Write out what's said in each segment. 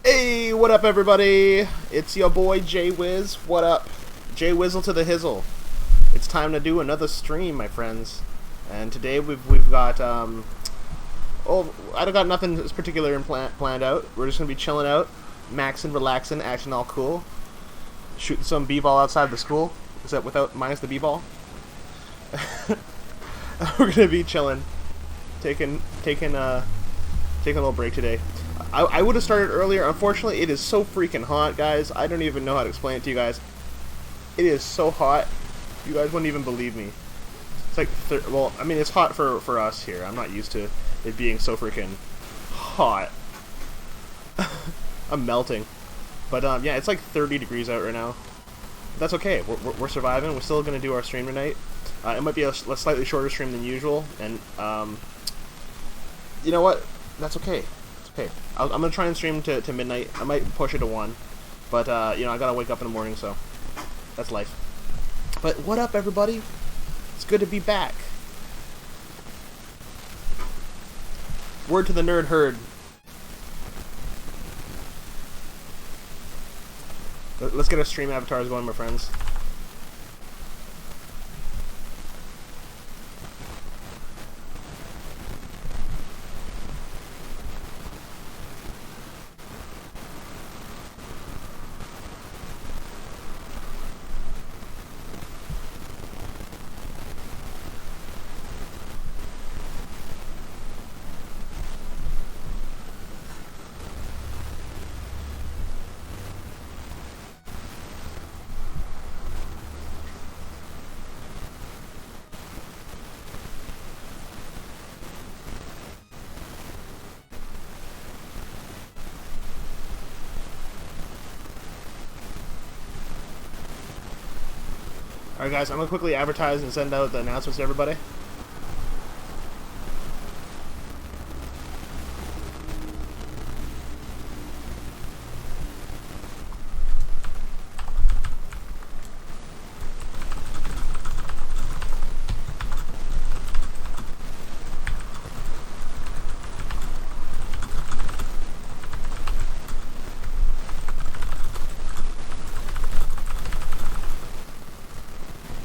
Hey, what up, everybody? It's your boy J-Wiz. What up? J-Wizzle to the hizzle. It's time to do another stream, my friends. And today we've got I don't got nothing particular planned out. We're just gonna be chilling out, maxing, relaxing, acting all cool, shooting some b-ball outside the school. Is that without minus the b-ball? We're gonna be chilling, taking a little break today. I would have started earlier. Unfortunately, it is so freaking hot, guys. I don't even know how to explain it to you guys. It is so hot. You guys wouldn't even believe me. It's like, well, I mean, it's hot for us here. I'm not used to it being so freaking hot. I'm melting. But, yeah, it's like 30 degrees out right now. That's okay. We're surviving. We're still going to do our stream tonight. It might be a slightly shorter stream than usual. And, you know what? That's okay. Okay, I'm gonna try and stream to midnight. I might push it to 1, but you know, I gotta wake up in the morning, so that's life. But what up, everybody? It's good to be back. Word to the nerd herd. Let's get our stream avatars going, my friends. Alright, guys, I'm going to quickly advertise and send out the announcements to everybody.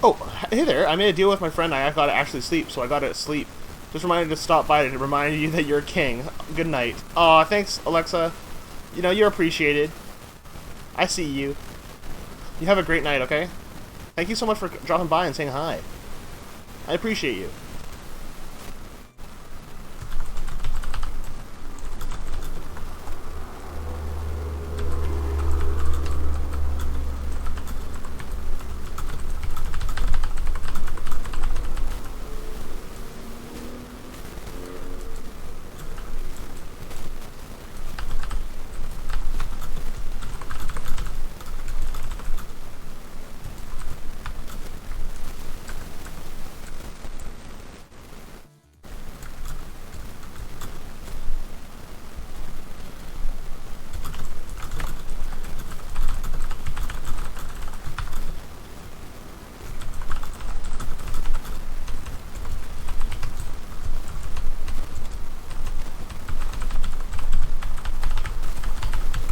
Oh, hey there. I made a deal with my friend. I got to actually sleep, so I got to sleep. Just reminded to stop by to remind you that you're king. Good night. Aw, thanks, Alexa. You know, you're appreciated. I see you. You have a great night, okay? Thank you so much for dropping by and saying hi. I appreciate you.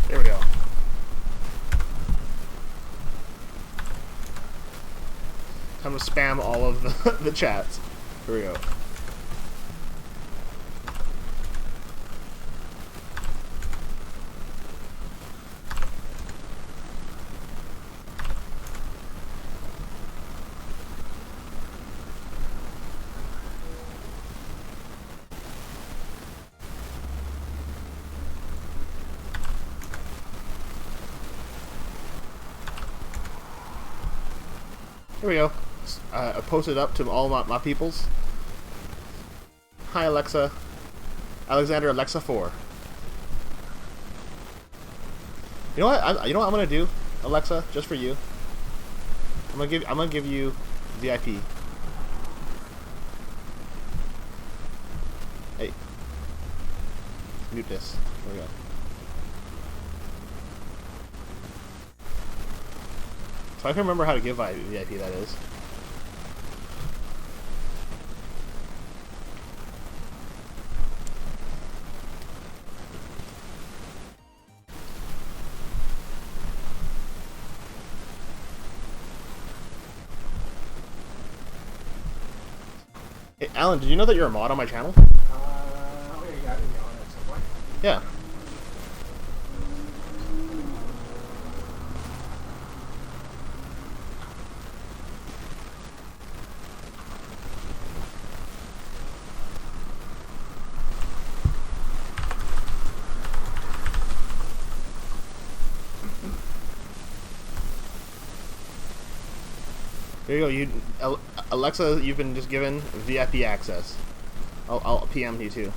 There we go. Time to spam all of the chats. Here we go. Here we go. I posted up to all my peoples. Hi, Alexa. Alexander Alexa 4. You know what? You know what I'm gonna do, Alexa, just for you. I'm gonna give you VIP. Hey. Mute this. There we go. So I can remember how to give VIP, that is. Alan, did you know that you're a mod on my channel? Oh yeah, I didn't know at some point. Yeah. There you go. Alexa, you've been just given VIP access. I'll PM you too.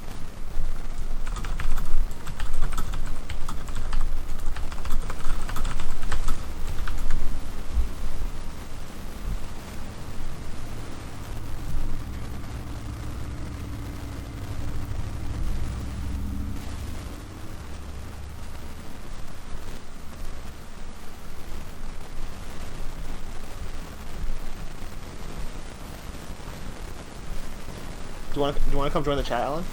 Do you want to come join the chat, Alan?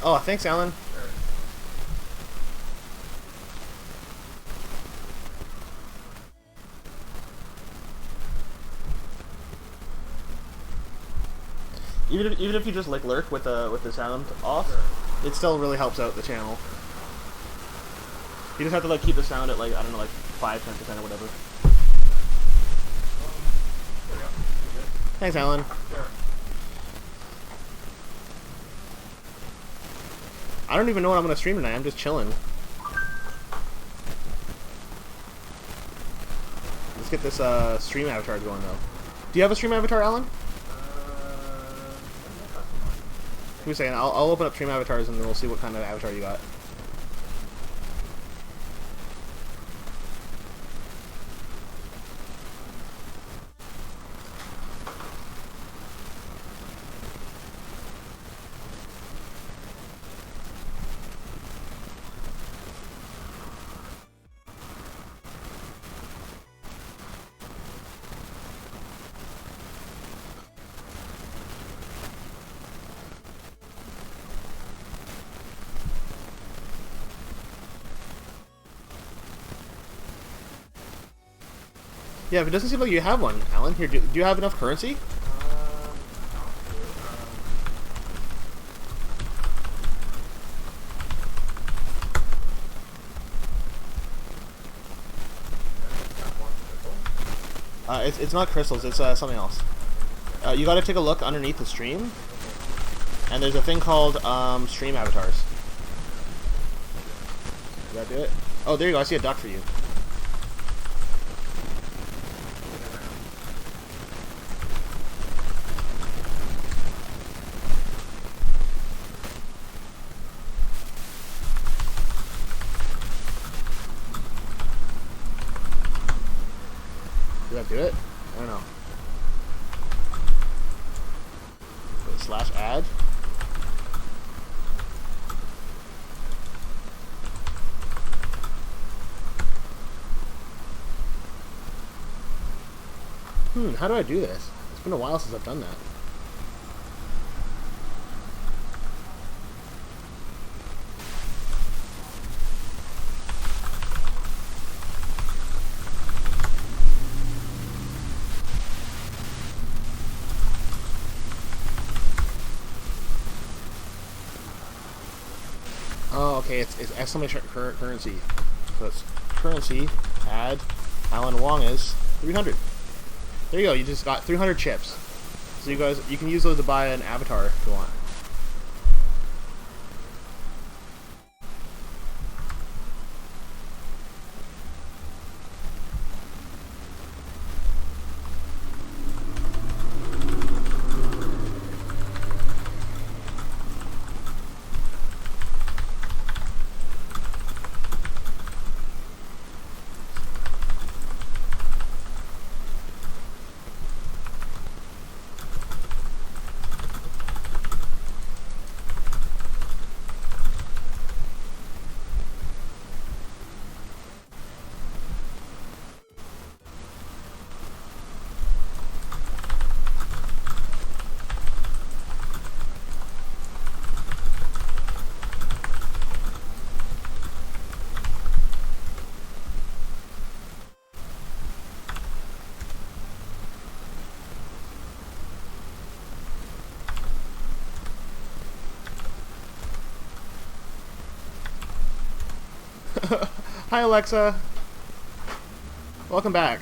Oh, thanks, Alan. Even if you just like lurk with the sound off, it still really helps out the channel. You just have to like keep the sound at like, I don't know, like 5-10% or whatever. Thanks, Alan. I don't even know what I'm gonna stream tonight. I'm just chilling. Let's get this stream avatar going though. Do you have a stream avatar, Alan? Who's saying? I'll open up stream avatars and then we'll see what kind of avatar you got. Yeah, but it doesn't seem like you have one, Alan. Here, do you have enough currency? It's not crystals, it's something else. You gotta take a look underneath the stream, and there's a thing called stream avatars. Did that do it? Oh, there you go, I see a duck for you. Did that do it? I don't know. Slash add. How do I do this? It's been a while since I've done that. Oh, okay, it's exclamation currency. So it's currency, add Alan Wong is 300. There you go, you just got 300 chips. So you can use those to buy an avatar if you want. Hi Alexa. Welcome back.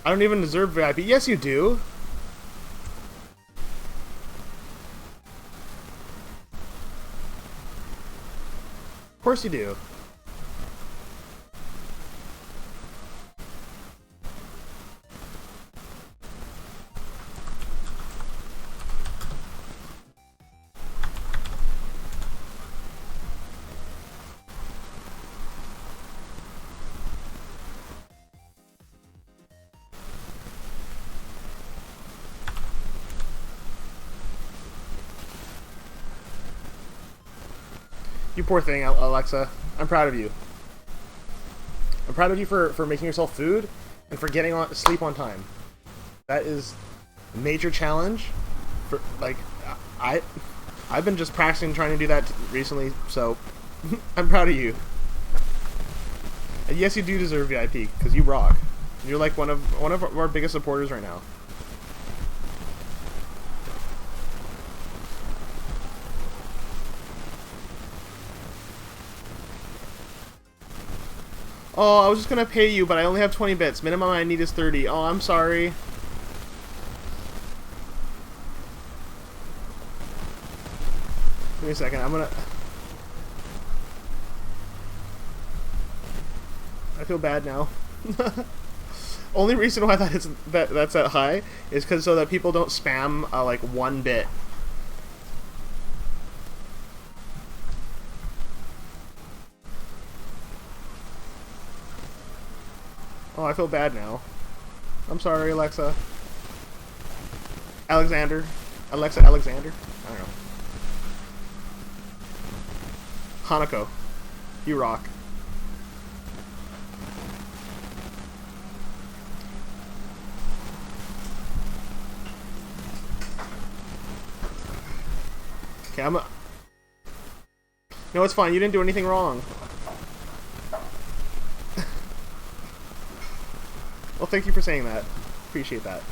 I don't even deserve VIP. Yes, you do. Of course you do. You poor thing, Alexa. I'm proud of you. I'm proud of you for making yourself food and for getting on sleep on time. That is a major challenge. For like, I've been just practicing trying to do that recently, so I'm proud of you. And yes, you do deserve VIP because you rock. You're like one of our biggest supporters right now. Oh, I was just gonna pay you, but I only have 20 bits. Minimum I need is 30. Oh, I'm sorry. Give me a second. I'm gonna... I feel bad now. Only reason why that's that high is because so that people don't spam like 1 bit. Oh, I feel bad now. I'm sorry, Alexa. Alexander. Alexa Alexander? I don't know. Hanako. You rock. Okay, No, it's fine. You didn't do anything wrong. Well, thank you for saying that. Appreciate that.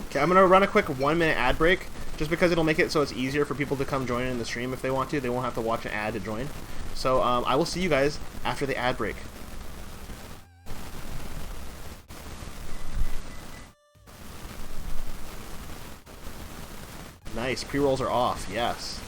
Okay, I'm gonna run a quick 1-minute ad break, just because it'll make it so it's easier for people to come join in the stream if they want to. They won't have to watch an ad to join. So, I will see you guys after the ad break. Nice, pre-rolls are off, yes.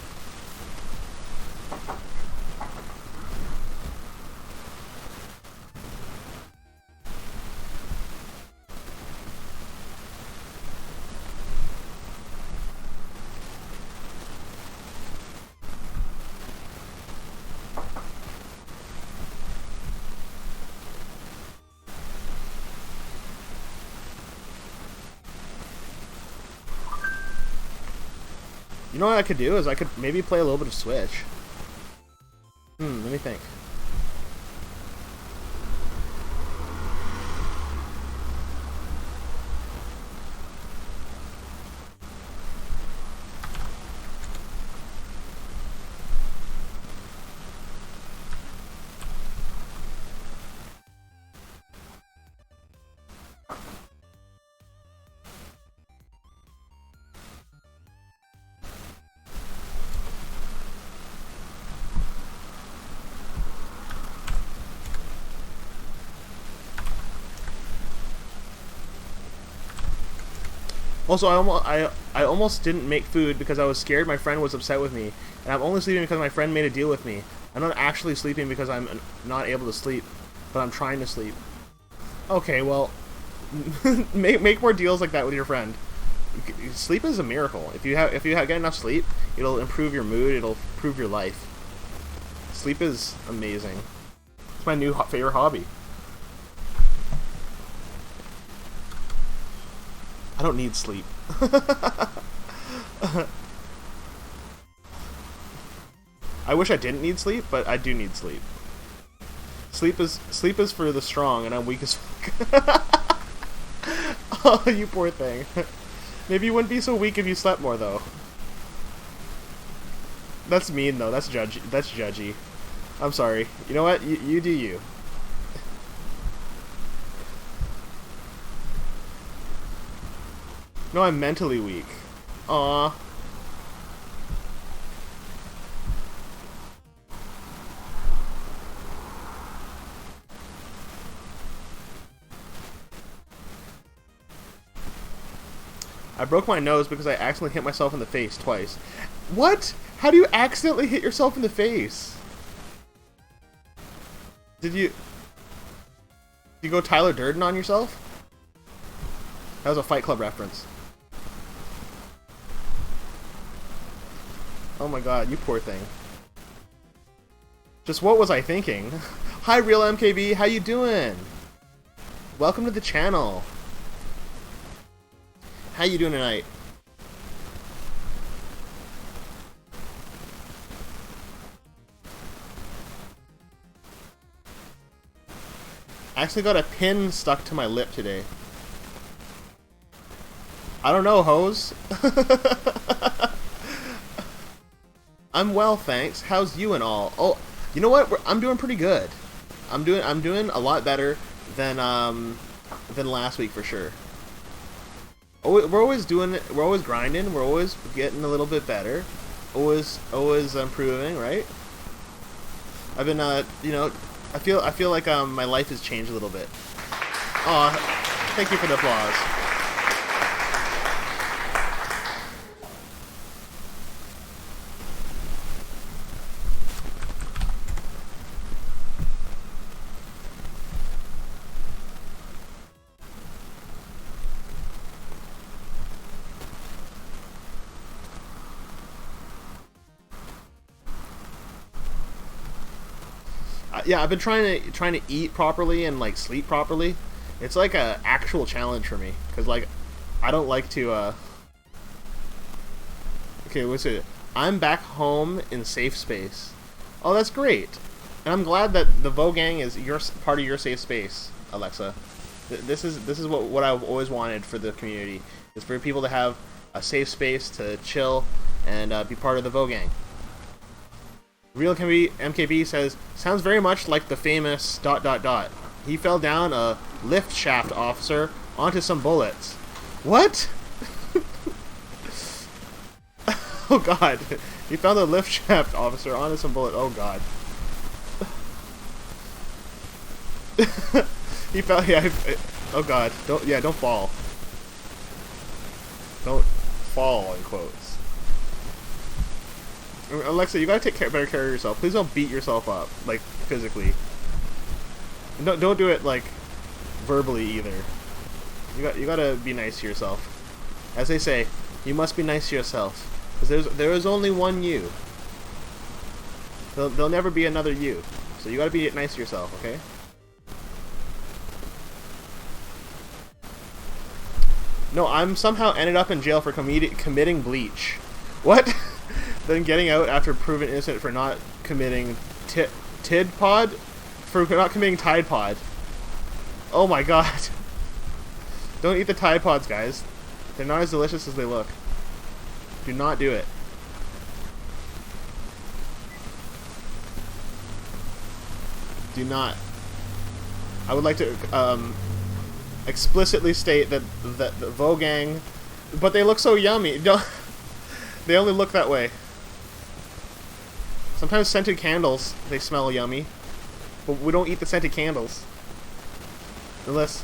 You know what I could do is I could maybe play a little bit of Switch. Let me think. Also, I almost didn't make food because I was scared my friend was upset with me, and I'm only sleeping because my friend made a deal with me. I'm not actually sleeping because I'm not able to sleep, but I'm trying to sleep. Okay, well, make more deals like that with your friend. Sleep is a miracle. If you get enough sleep, it'll improve your mood. It'll improve your life. Sleep is amazing. It's my new favorite hobby. I don't need sleep. I wish I didn't need sleep, but I do need sleep. Sleep is for the strong, and I'm weak as fuck. Oh, you poor thing. Maybe you wouldn't be so weak if you slept more, though. That's mean, though. That's judgy. I'm sorry. You know what? You do you. No, I'm mentally weak. Aww. I broke my nose because I accidentally hit myself in the face twice. What? How do you accidentally hit yourself in the face? Did you go Tyler Durden on yourself? That was a Fight Club reference. Oh my god, you poor thing. Just what was I thinking? Hi, Real MKB, how you doing? Welcome to the channel. How you doing tonight? I actually got a pin stuck to my lip today. I don't know, hose. I'm well, thanks. How's you and all? Oh, you know what? I'm doing pretty good. I'm doing a lot better than last week for sure. We're always doing it. We're always grinding. We're always getting a little bit better. Always improving, right? I've been, you know, I feel like my life has changed a little bit. Aw, thank you for the applause. Yeah, I've been trying to eat properly and like sleep properly. It's like a actual challenge for me because like I don't like to. Okay, what's it? I'm back home in safe space. Oh, that's great, and I'm glad that the VoGang is part of your safe space, Alexa. This is what I've always wanted for the community, is for people to have a safe space to chill and be part of the VoGang. Real MKB says, sounds very much like the famous ... He fell down a lift shaft officer onto some bullets. What? Oh god. He found a lift shaft officer onto some bullets. Oh god. He fell, yeah. Oh god. Don't fall. Don't fall, in quotes. Alexa, you gotta take better care of yourself. Please don't beat yourself up, like, physically. And don't do it, like, verbally either. You gotta be nice to yourself. As they say, you must be nice to yourself. Because there is only one you. There'll never be another you. So you gotta be nice to yourself, okay? No, I'm somehow ended up in jail for committing bleach. What? Then getting out after proven innocent for not committing Tide Pod? For not committing Tide Pod. Oh my god. Don't eat the Tide Pods, guys. They're not as delicious as they look. Do not do it. Do not. I would like to explicitly state that the VoGang, but they look so yummy. They only look that way. Sometimes scented candles, they smell yummy, but we don't eat the scented candles. Unless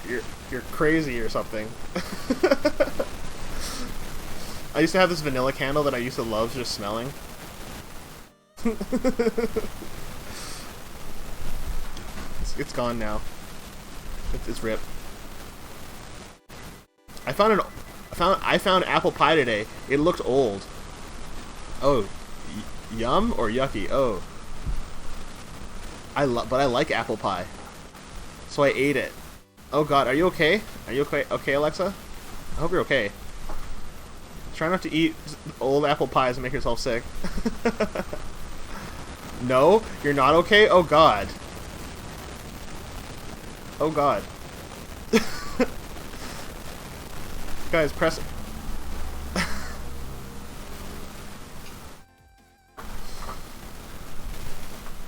you're crazy or something. I used to have this vanilla candle that I used to love just smelling. It's gone now. It's ripped. I found apple pie today. It looked old. Oh, yum or yucky? Oh, but I like apple pie, so I ate it. Oh God, are you okay? Are you okay? Okay, Alexa. I hope you're okay. Try not to eat old apple pies and make yourself sick. No, you're not okay. Oh God. Oh God. Guys, press.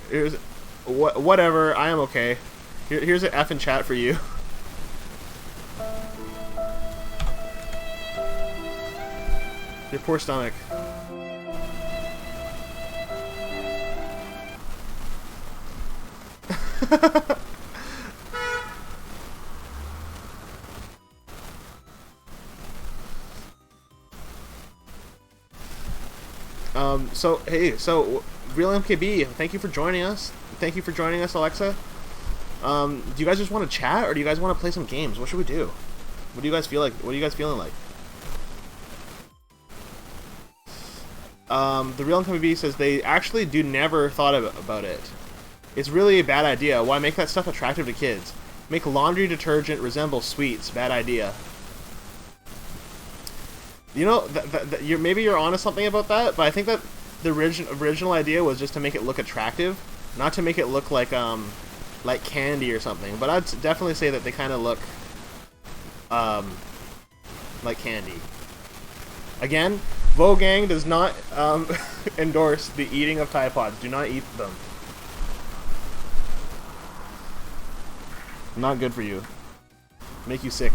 Here's whatever. I am okay. Here's an F in chat for you. Your poor stomach. So Real MKB, thank you for joining us. Thank you for joining us, Alexa. Do you guys just want to chat, or do you guys want to play some games? What should we do? What do you guys feel like? What are you guys feeling like? The Real MKB says they actually do never thought about it. It's really a bad idea. Why make that stuff attractive to kids? Make laundry detergent resemble sweets. Bad idea. You know, maybe you're onto something about that, but I think that the original idea was just to make it look attractive, not to make it look like candy or something. But I'd definitely say that they kind of look like candy. Again, VoGang does not endorse the eating of Tide Pods. Do not eat them. Not good for you. Make you sick.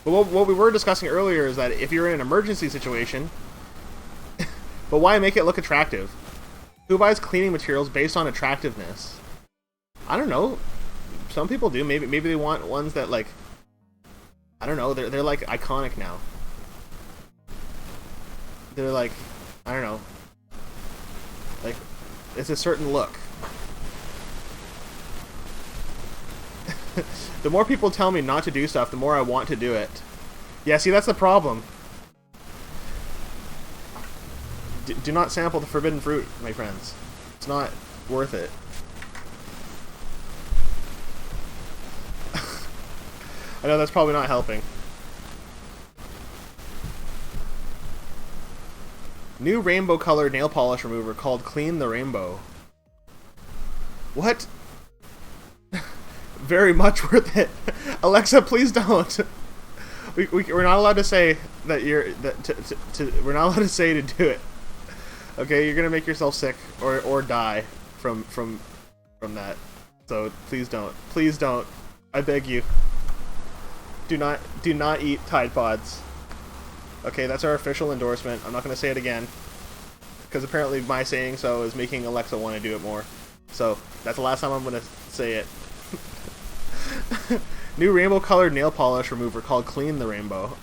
But what we were discussing earlier is that if you're in an emergency situation, but why make it look attractive? Who buys cleaning materials based on attractiveness? I don't know. Some people do. Maybe they want ones that, like, I don't know. They're like iconic now. They're like, I don't know. Like, it's a certain look. The more people tell me not to do stuff, the more I want to do it. Yeah, see, that's the problem. Do not sample the forbidden fruit, my friends. It's not worth it. I know that's probably not helping. New rainbow colored nail polish remover called Clean the Rainbow. What? Very much worth it. Alexa, please don't. We're not allowed to say that you're we're not allowed to say to do it. Okay, you're gonna make yourself sick or die from that. So please don't. Please don't. I beg you. Do not eat Tide Pods. Okay, that's our official endorsement. I'm not gonna say it again, because apparently my saying so is making Alexa want to do it more. So that's the last time I'm gonna say it. New rainbow colored nail polish remover called Clean the Rainbow.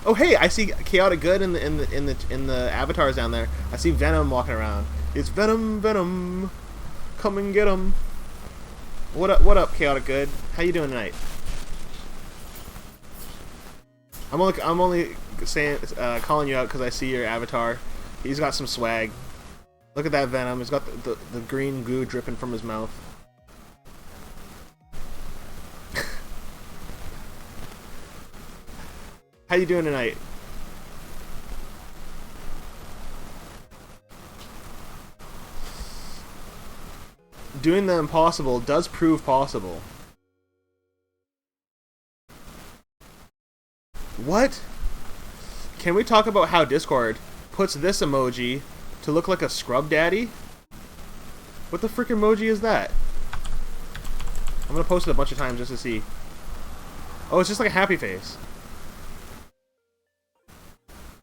Oh hey, I see Chaotic Good in the avatars down there. I see Venom walking around. It's Venom. Come and get him. What up, Chaotic Good? How you doing tonight? I'm only saying calling you out because I see your avatar. He's got some swag. Look at that Venom. He's got the green goo dripping from his mouth. How you doing tonight? Doing the impossible does prove possible. What? Can we talk about how Discord puts this emoji to look like a scrub daddy? What the frick emoji is that? I'm gonna post it a bunch of times just to see. Oh, it's just like a happy face.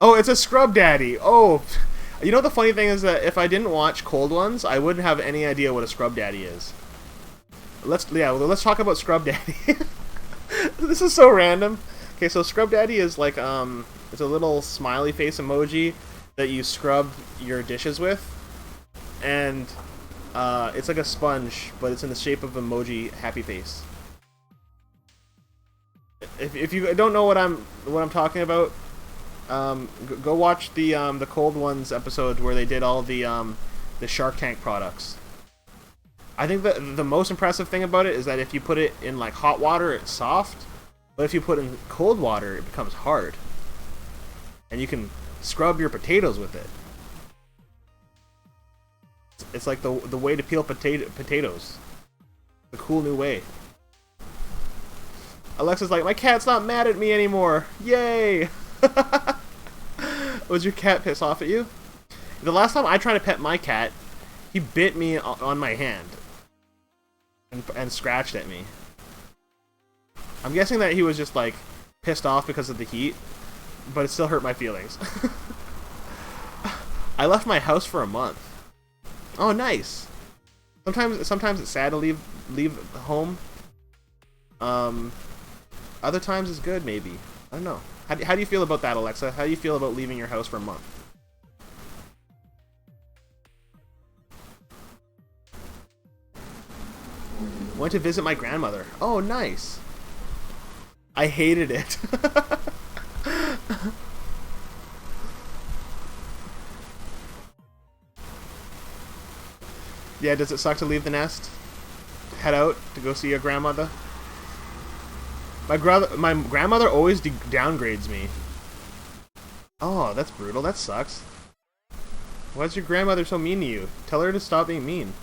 Oh, it's a scrub daddy. Oh, You know the funny thing is that if I didn't watch Cold Ones, I wouldn't have any idea what a scrub daddy is. Let's talk about scrub daddy. This is so random. Okay, so scrub daddy is like it's a little smiley face emoji that you scrub your dishes with, and it's like a sponge, but it's in the shape of emoji happy face. If you don't know what I'm talking about, go watch the Cold Ones episode where they did all the Shark Tank products. I think that the most impressive thing about it is that if you put it in like hot water, it's soft, but if you put it in cold water, it becomes hard, and you can scrub your potatoes with it. It's like the way to peel potatoes. The cool new way. Alexa's like, my cat's not mad at me anymore. Yay! Was your cat pissed off at you? The last time I tried to pet my cat, he bit me on my hand and scratched at me. I'm guessing that he was just like pissed off because of the heat, but it still hurt my feelings. I left my house for a month. Oh, nice. Sometimes it's sad to leave home. Other times it's good, maybe. I don't know. How do you feel about that, Alexa? How do you feel about leaving your house for a month? Went to visit my grandmother. Oh, nice. I hated it. Yeah, does it suck to leave the nest? Head out to go see your grandmother? My grandmother always downgrades me. Oh, that's brutal. That sucks. Why's your grandmother so mean to you? Tell her to stop being mean.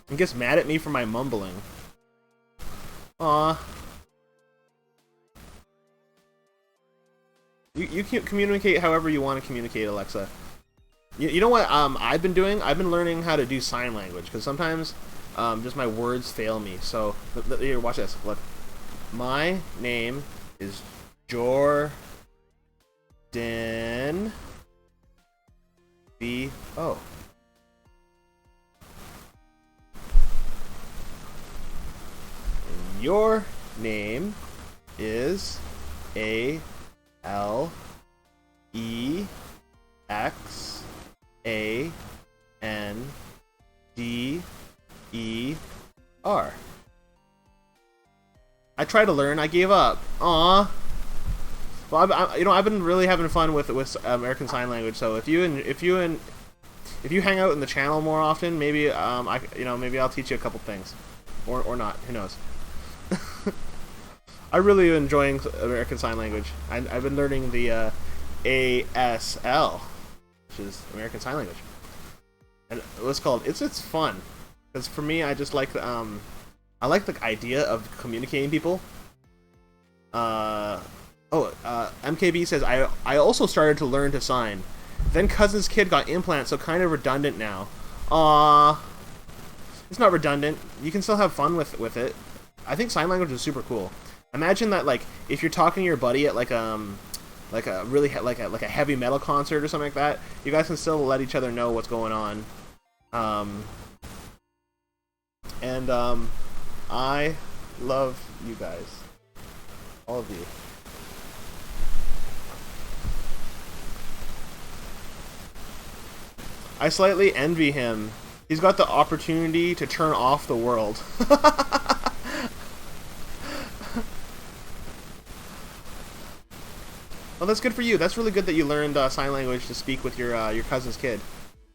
And gets mad at me for my mumbling. Aw. You can communicate however you want to communicate, Alexa. You know what I've been doing? I've been learning how to do sign language, because sometimes just my words fail me. So, here, watch this. Look. My name is Jordan B.O. And your name is Alexander. I tried to learn. I gave up. Aww. Well, I've been really having fun with American Sign Language. So if you hang out in the channel more often, maybe maybe I'll teach you a couple things, or not. Who knows? I'm really enjoying American Sign Language. I've been learning the ASL, which is American Sign Language, and what's called it's fun, because for me, I just like the I like the idea of communicating people. MKB says I also started to learn to sign, then cousin's kid got implants, so kind of redundant now. It's not redundant. You can still have fun with it. I think sign language is super cool. Imagine that, like, if you're talking to your buddy at like a really like a heavy metal concert or something like that, you guys can still let each other know what's going on. I love you guys, all of you. I slightly envy him. He's got the opportunity to turn off the world. Well, that's good for you. That's really good that you learned sign language to speak with your cousin's kid.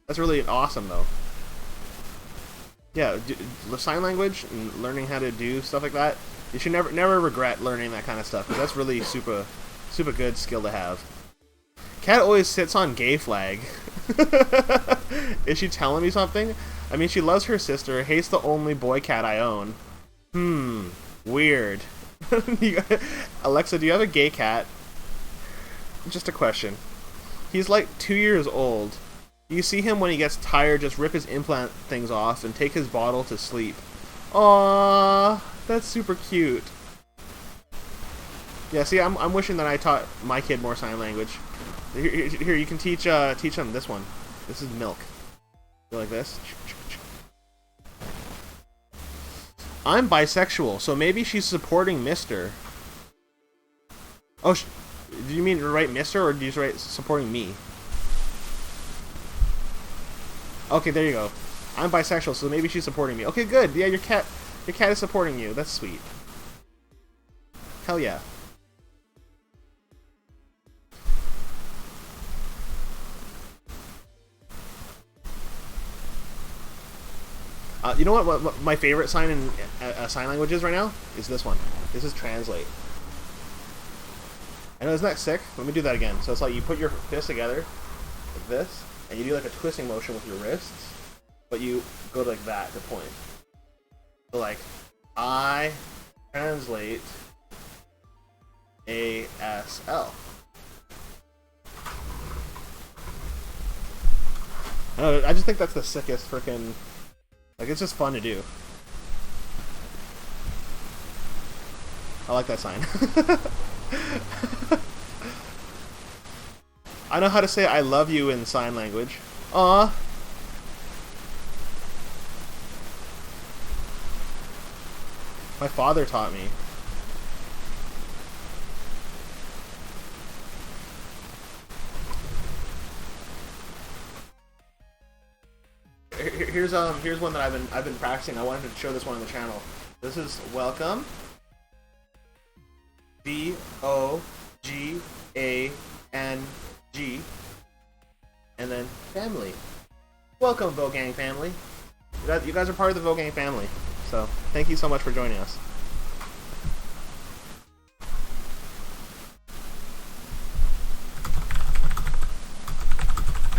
That's really awesome, though. Yeah, sign language and learning how to do stuff like that. You should never regret learning that kind of stuff, because that's really super good skill to have. Cat always sits on gay flag. Is she telling me something? I mean, she loves her sister, hates the only boy cat I own. Weird. Alexa, do you have a gay cat? Just a question. He's like 2 years old. You see him when he gets tired, just rip his implant things off and take his bottle to sleep. Aww. That's super cute. Yeah, see, I'm wishing that I taught my kid more sign language. Here, you can teach him this one. This is milk. Go like this. I'm bisexual, so maybe she's supporting Mister. Oh, do you mean to write Mister, or do you write supporting me? Okay, there you go. I'm bisexual, so maybe she's supporting me. Okay, good. Yeah, your cat is supporting you. That's sweet. Hell yeah. You know what my favorite sign in sign language is right now? Is this one. This is translate. I know, isn't that sick? Let me do that again. So it's like you put your fists together, like this, and you do like a twisting motion with your wrists, but you go like that to point. So like, I translate ASL. I don't know, I just think that's the sickest freaking... Like, it's just fun to do. I like that sign. I know how to say I love you in sign language. Aw. My father taught me. Here's one that I've been practicing. I wanted to show this one on the channel. This is welcome. VoGang, and then family. Welcome, VoGang family. You guys are part of the VoGang family. So thank you so much for joining us.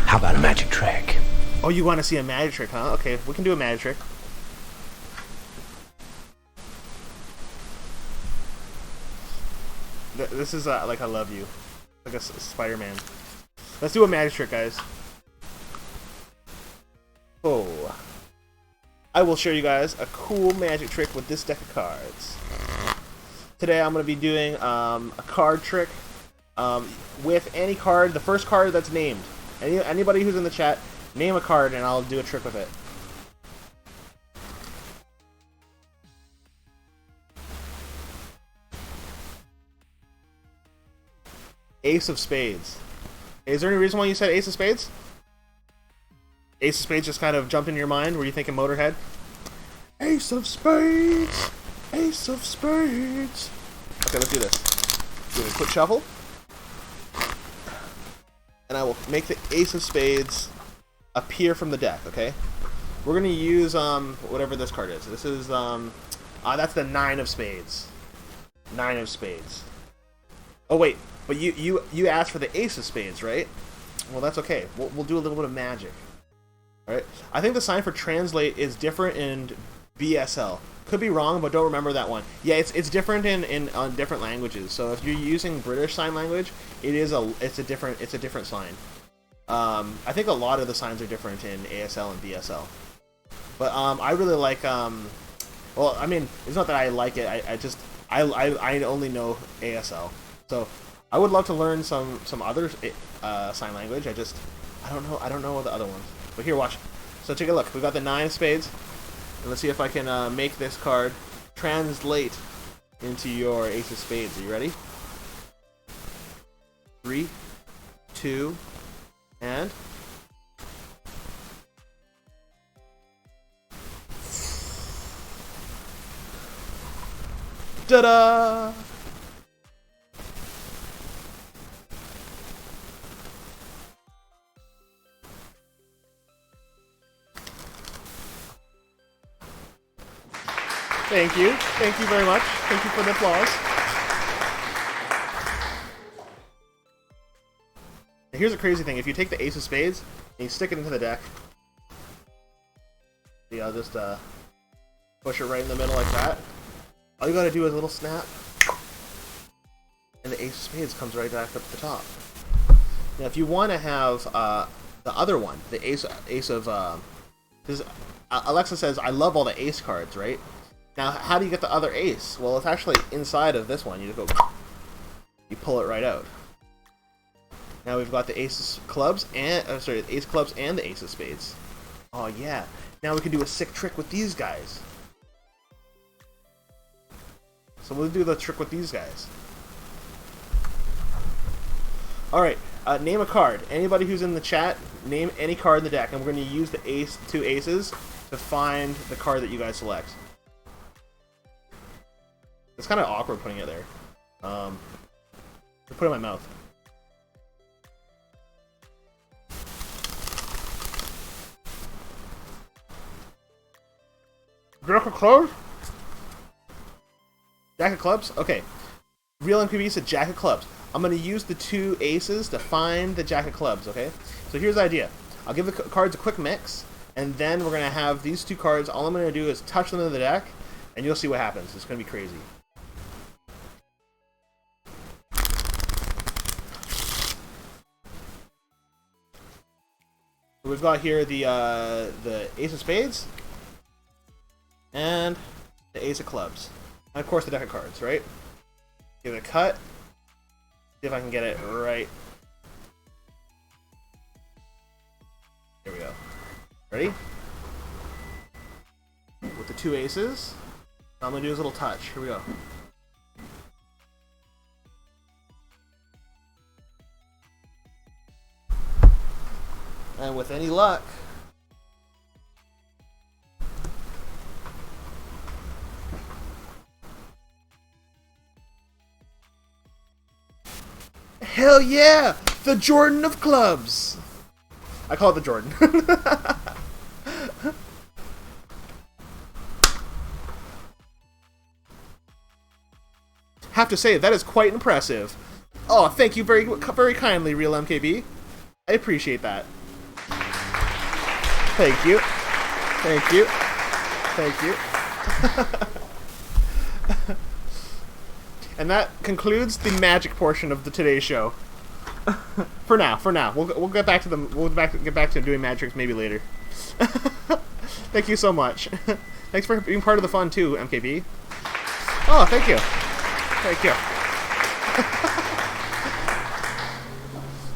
How about a magic trick? Oh, you want to see a magic trick, huh? Okay, we can do a magic trick. This is like I love you, like a Spider-Man. Let's do a magic trick, guys. Oh, I will show you guys a cool magic trick with this deck of cards. Today I'm going to be doing a card trick with any card, the first card that's named. Anybody who's in the chat, name a card and I'll do a trick with it. Ace of Spades. Is there any reason why you said Ace of Spades? Ace of Spades just kind of jumped into your mind? Were you thinking Motorhead? Ace of Spades! Ace of Spades! Okay, let's do this. Do a quick shuffle. And I will make the Ace of Spades appear from the deck, okay? We're going to use whatever this card is. This is, that's the Nine of Spades. Nine of Spades. Oh, wait. But you asked for the Ace of Spades, right? Well, that's okay. We'll do a little bit of magic. Alright? I think the sign for translate is different in BSL. Could be wrong, but don't remember that one. Yeah, it's different in different languages. So if you're using British Sign Language, it's a different sign. I think a lot of the signs are different in ASL and BSL. But I really like well, I mean, it's not that I like it. I only know ASL. So I would love to learn some other sign language. I don't know the other ones. But here, watch. So take a look. We've got the Nine of Spades. And let's see if I can make this card translate into your Ace of Spades. Are you ready? 3, 2, and... Ta-da! Thank you. Thank you very much. Thank you for the applause. And here's a crazy thing. If you take the Ace of Spades and you stick it into the deck, see, I'll just push it right in the middle like that. All you gotta do is a little snap, and the Ace of Spades comes right back up to the top. Now, if you want to have the other one, the Ace of... Alexa says, I love all the Ace cards, right? Now, how do you get the other ace? Well, it's actually inside of this one. You just go, you pull it right out. Now we've got the ace of clubs and the ace of clubs and the ace of spades. Oh yeah. Now we can do a sick trick with these guys. So we'll do the trick with these guys. All right. Name a card. Anybody who's in the chat, name any card in the deck, and we're going to use the two aces to find the card that you guys select. It's kind of awkward putting it there. Put it in my mouth. Jack of clubs? Jack of clubs? Okay. Real MKB said Jack of clubs. I'm going to use the two aces to find the Jack of clubs, okay? So here's the idea. I'll give the cards a quick mix, and then we're going to have these two cards. All I'm going to do is touch them in the deck, and you'll see what happens. It's going to be crazy. So we've got here the ace of spades, and the ace of clubs. And of course the deck of cards, right? Give it a cut. See if I can get it right. Here we go. Ready? With the two aces. All I'm going to do is a little touch. Here we go. And with any luck, hell yeah! The Jordan of clubs! I call it the Jordan. Have to say, that is quite impressive. Oh, thank you very, very kindly, Real MKB. I appreciate that. Thank you. Thank you. Thank you. And that concludes the magic portion of today's show. For now. We'll get back to them. Get back to doing magic maybe later. Thank you so much. Thanks for being part of the fun too, MKB. Oh, thank you. Thank you.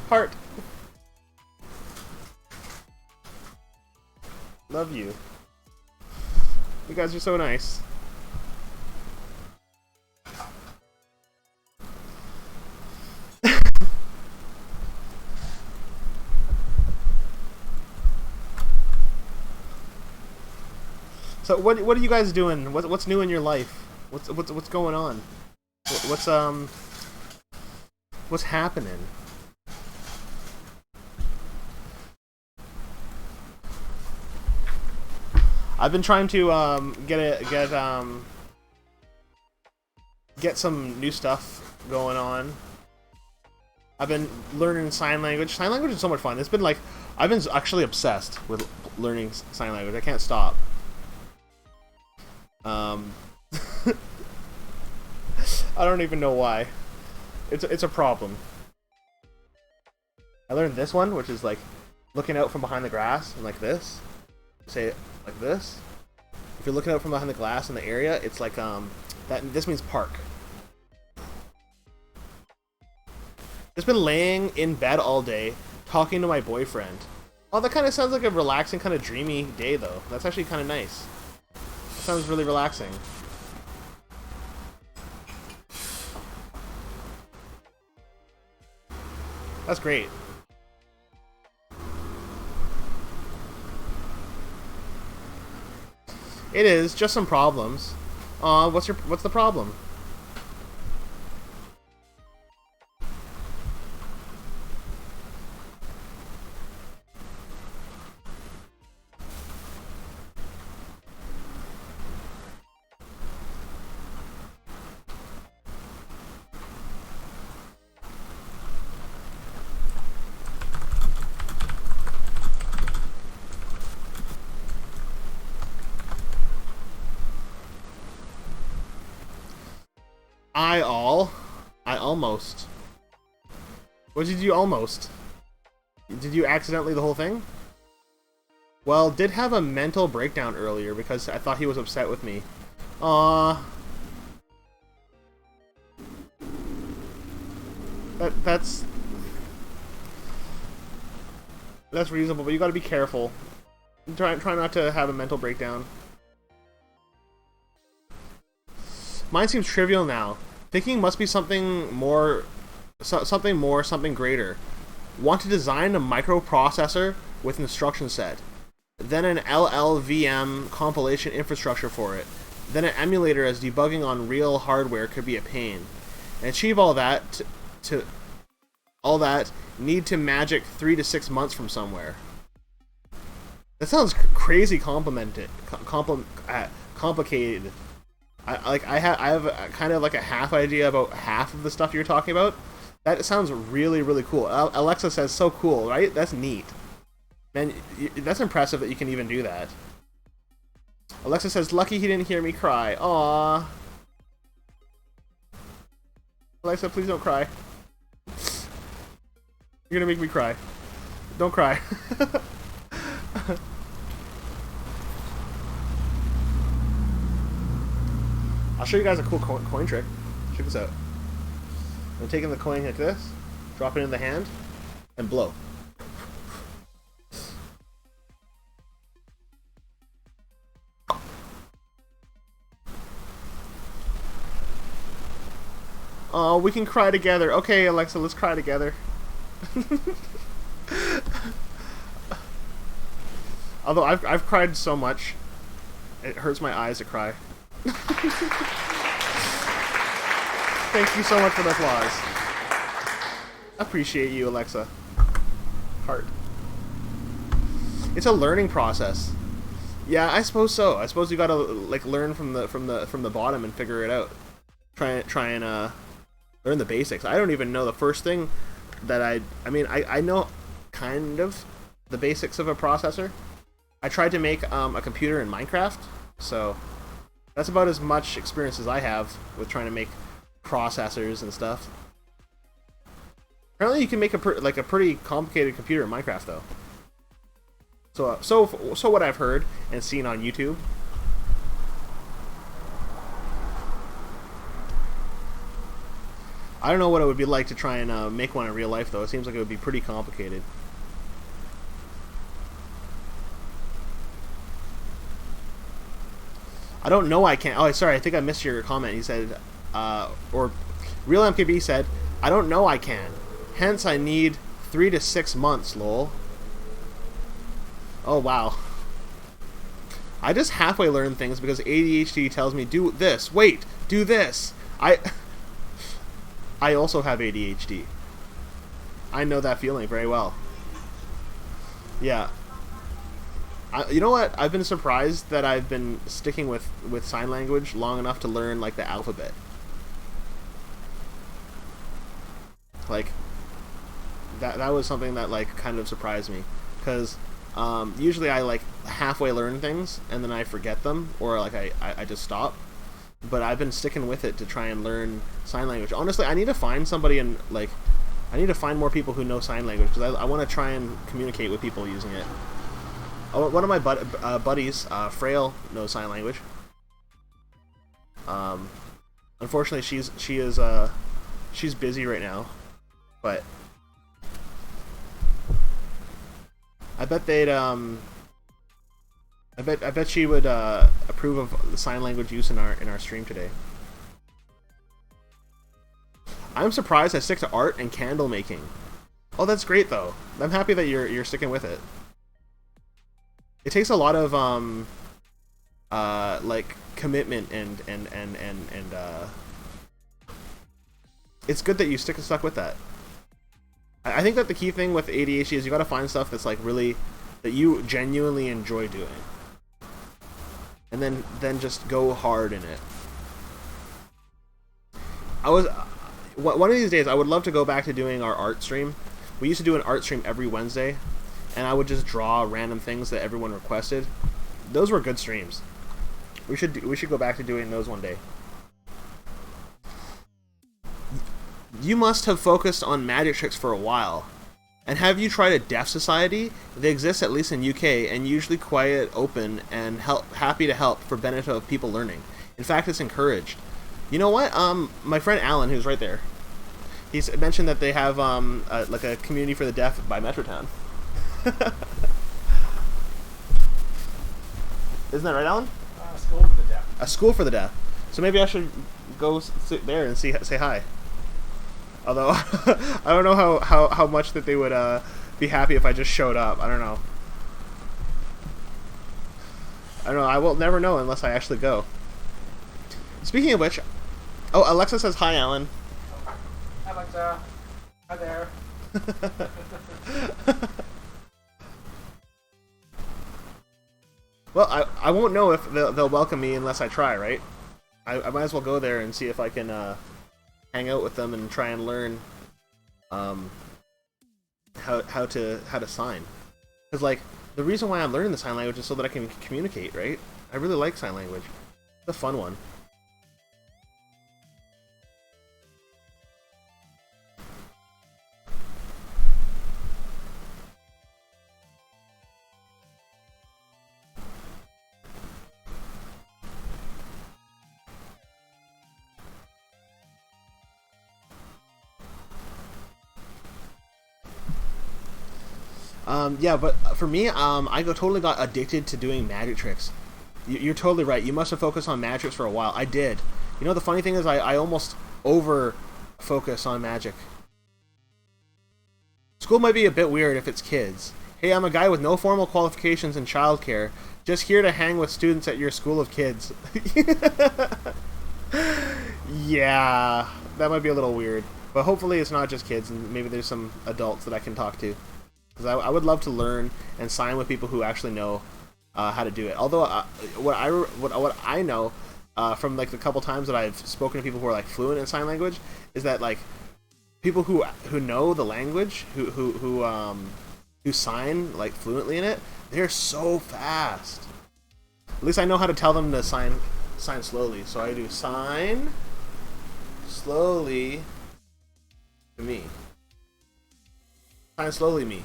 Heart. Love you. You guys are so nice. So what are you guys doing? What's new in your life? What's going on? What's happening? I've been trying to get some new stuff going on. I've been learning sign language. Sign language is so much fun. It's been like I've been actually obsessed with learning sign language. I can't stop. I don't even know why. It's a problem. I learned this one, which is like looking out from behind the grass and like this. Say it like this. If you're looking out from behind the glass in the area, it's like that. This means park. Just been laying in bed all day, talking to my boyfriend. Oh, that kind of sounds like a relaxing, kind of dreamy day, though. That's actually kind of nice. That sounds really relaxing. That's great. It is just some problems. What's the problem? I almost. What did you almost? Did you accidentally the whole thing? Well, did have a mental breakdown earlier because I thought he was upset with me. Aw. That's reasonable, but you gotta be careful. Try not to have a mental breakdown. Mine seems trivial now. Thinking must be something more, something greater. Want to design a microprocessor with instruction set, then an LLVM compilation infrastructure for it, then an emulator, as debugging on real hardware could be a pain. And achieve all that need to magic 3 to 6 months from somewhere. That sounds crazy complicated. I have kind of like a half idea about half of the stuff you're talking about. That sounds really, really cool. Alexa says, so cool, right? That's neat. Man, that's impressive that you can even do that. Alexa says, lucky he didn't hear me cry. Aww. Alexa, please don't cry. You're gonna make me cry. Don't cry. I'll show you guys a cool coin trick. Check this out. I'm taking the coin like this, drop it in the hand, and blow. Oh, we can cry together. Okay, Alexa, let's cry together. Although I've cried so much, it hurts my eyes to cry. Thank you so much for the applause. Appreciate you, Alexa. Heart. It's a learning process. Yeah, I suppose so. I suppose you gotta like learn from the bottom and figure it out. Try and learn the basics. I don't even know the first thing that I know kind of the basics of a processor. I tried to make a computer in Minecraft, so that's about as much experience as I have with trying to make processors and stuff. Apparently, you can make a pretty complicated computer in Minecraft, though. So what I've heard and seen on YouTube. I don't know what it would be like to try and make one in real life, though. It seems like it would be pretty complicated. I don't know I can't. Oh, sorry, I think I missed your comment. He said, or Real MKB said, I don't know I can. Hence, I need 3 to 6 months, lol. Oh, wow. I just halfway learn things because ADHD tells me, do this, wait, do this. I also have ADHD. I know that feeling very well. Yeah. You know what? I've been surprised that I've been sticking with sign language long enough to learn, like, the alphabet. Like, that was something that, like, kind of surprised me. Because usually I, like, halfway learn things, and then I forget them, or, like, I just stop. But I've been sticking with it to try and learn sign language. Honestly, I need to find somebody and, like, I need to find more people who know sign language, because I want to try and communicate with people using it. One of my buddies, Frail, knows sign language. Unfortunately, she's busy right now, but I bet they'd I bet she would approve of the sign language use in our stream today. I'm surprised I stick to art and candle making. Oh, that's great though. I'm happy that you're sticking with it. It takes a lot of like commitment and it's good that you stuck with that. I think that the key thing with ADHD is you got to find stuff that's like really that you genuinely enjoy doing, and then just go hard in it. One of these days I would love to go back to doing our art stream. We used to do an art stream every Wednesday, and I would just draw random things that everyone requested. Those were good streams. We should go back to doing those one day. You must have focused on magic tricks for a while. And have you tried a deaf society? They exist at least in UK and usually quiet, open, and happy to help for benefit of people learning. In fact, it's encouraged. You know what? My friend Alan, who's right there, he's mentioned that they have like a community for the deaf by Metrotown. Isn't that right, Alan? A school for the deaf. A school for the deaf. So maybe I should go sit there and say hi. Although I don't know how much that they would be happy if I just showed up. I don't know. I will never know unless I actually go. Speaking of which, oh, Alexa says hi, Alan. Hi, Alexa. Hi there. Well, I won't know if they'll welcome me unless I try, right? I might as well go there and see if I can hang out with them and try and learn how to sign. Because like the reason why I'm learning the sign language is so that I can communicate, right? I really like sign language. It's a fun one. Yeah, but for me, totally got addicted to doing magic tricks. You're totally right. You must have focused on magic tricks for a while. I did. You know, the funny thing is I almost over-focus on magic. School might be a bit weird if it's kids. Hey, I'm a guy with no formal qualifications in childcare, just here to hang with students at your school of kids. Yeah, that might be a little weird. But hopefully it's not just kids, and maybe there's some adults that I can talk to. Because I would love to learn and sign with people who actually know how to do it. Although what I know from like the couple times that I've spoken to people who are like fluent in sign language is that like people who know the language who sign like fluently in it, they're so fast. At least I know how to tell them to sign slowly. So I do sign slowly to me. Sign slowly me.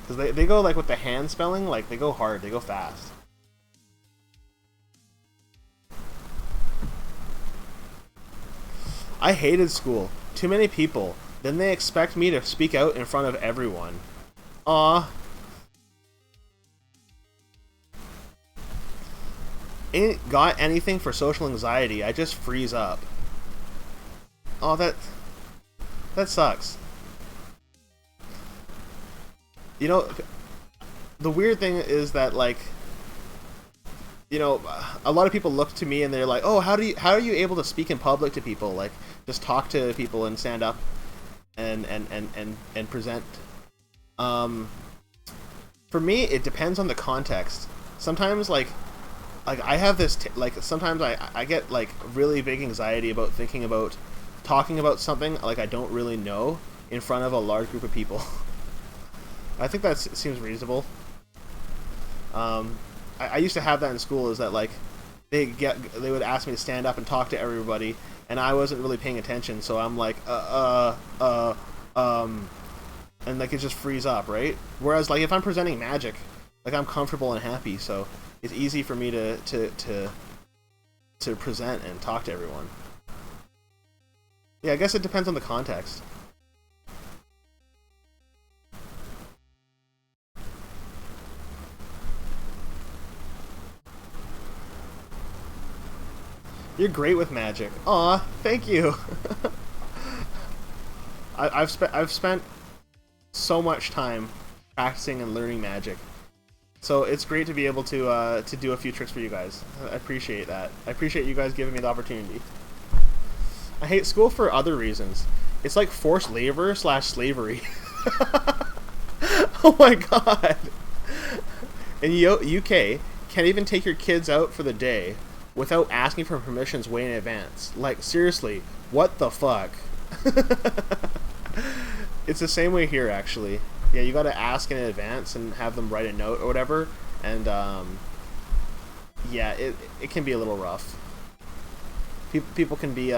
Because they go like with the hand spelling, like they go hard, they go fast. I hated school. Too many people. Then they expect me to speak out in front of everyone. Aw. Ain't got anything for social anxiety. I just freeze up. Oh, that sucks. You know, the weird thing is that like, you know, a lot of people look to me and they're like, "Oh, how are you able to speak in public to people? Like, just talk to people and stand up and present." For me, it depends on the context. Sometimes like I have this sometimes I get like really big anxiety about thinking about talking about something like I don't really know in front of a large group of people. I think that seems reasonable. I used to have that in school, is that like they would ask me to stand up and talk to everybody, and I wasn't really paying attention, so I'm like and like it just frees up, right? Whereas like if I'm presenting magic, like I'm comfortable and happy, so it's easy for me to present and talk to everyone. Yeah, I guess it depends on the context. You're great with magic. Aw, thank you. I've spent so much time practicing and learning magic, so it's great to be able to do a few tricks for you guys. I appreciate that. I appreciate you guys giving me the opportunity. I hate school for other reasons. It's like forced labor / slavery. Oh my god. In UK, can't even take your kids out for the day without asking for permissions way in advance. Like, seriously, what the fuck? It's the same way here, actually. Yeah, you gotta ask in advance and have them write a note or whatever, and yeah, it can be a little rough. People can be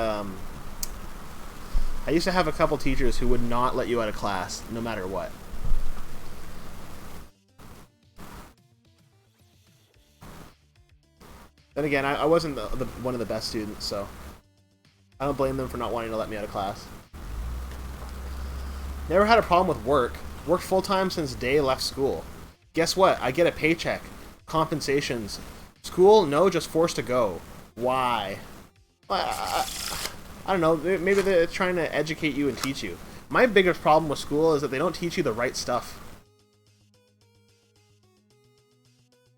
I used to have a couple teachers who would not let you out of class, no matter what. Then again, I wasn't one of the best students, so I don't blame them for not wanting to let me out of class. Never had a problem with work. Worked full-time since the day left school. Guess what? I get a paycheck. Compensations. School? No, just forced to go. Why? I don't know. Maybe they're trying to educate you and teach you. My biggest problem with school is that they don't teach you the right stuff.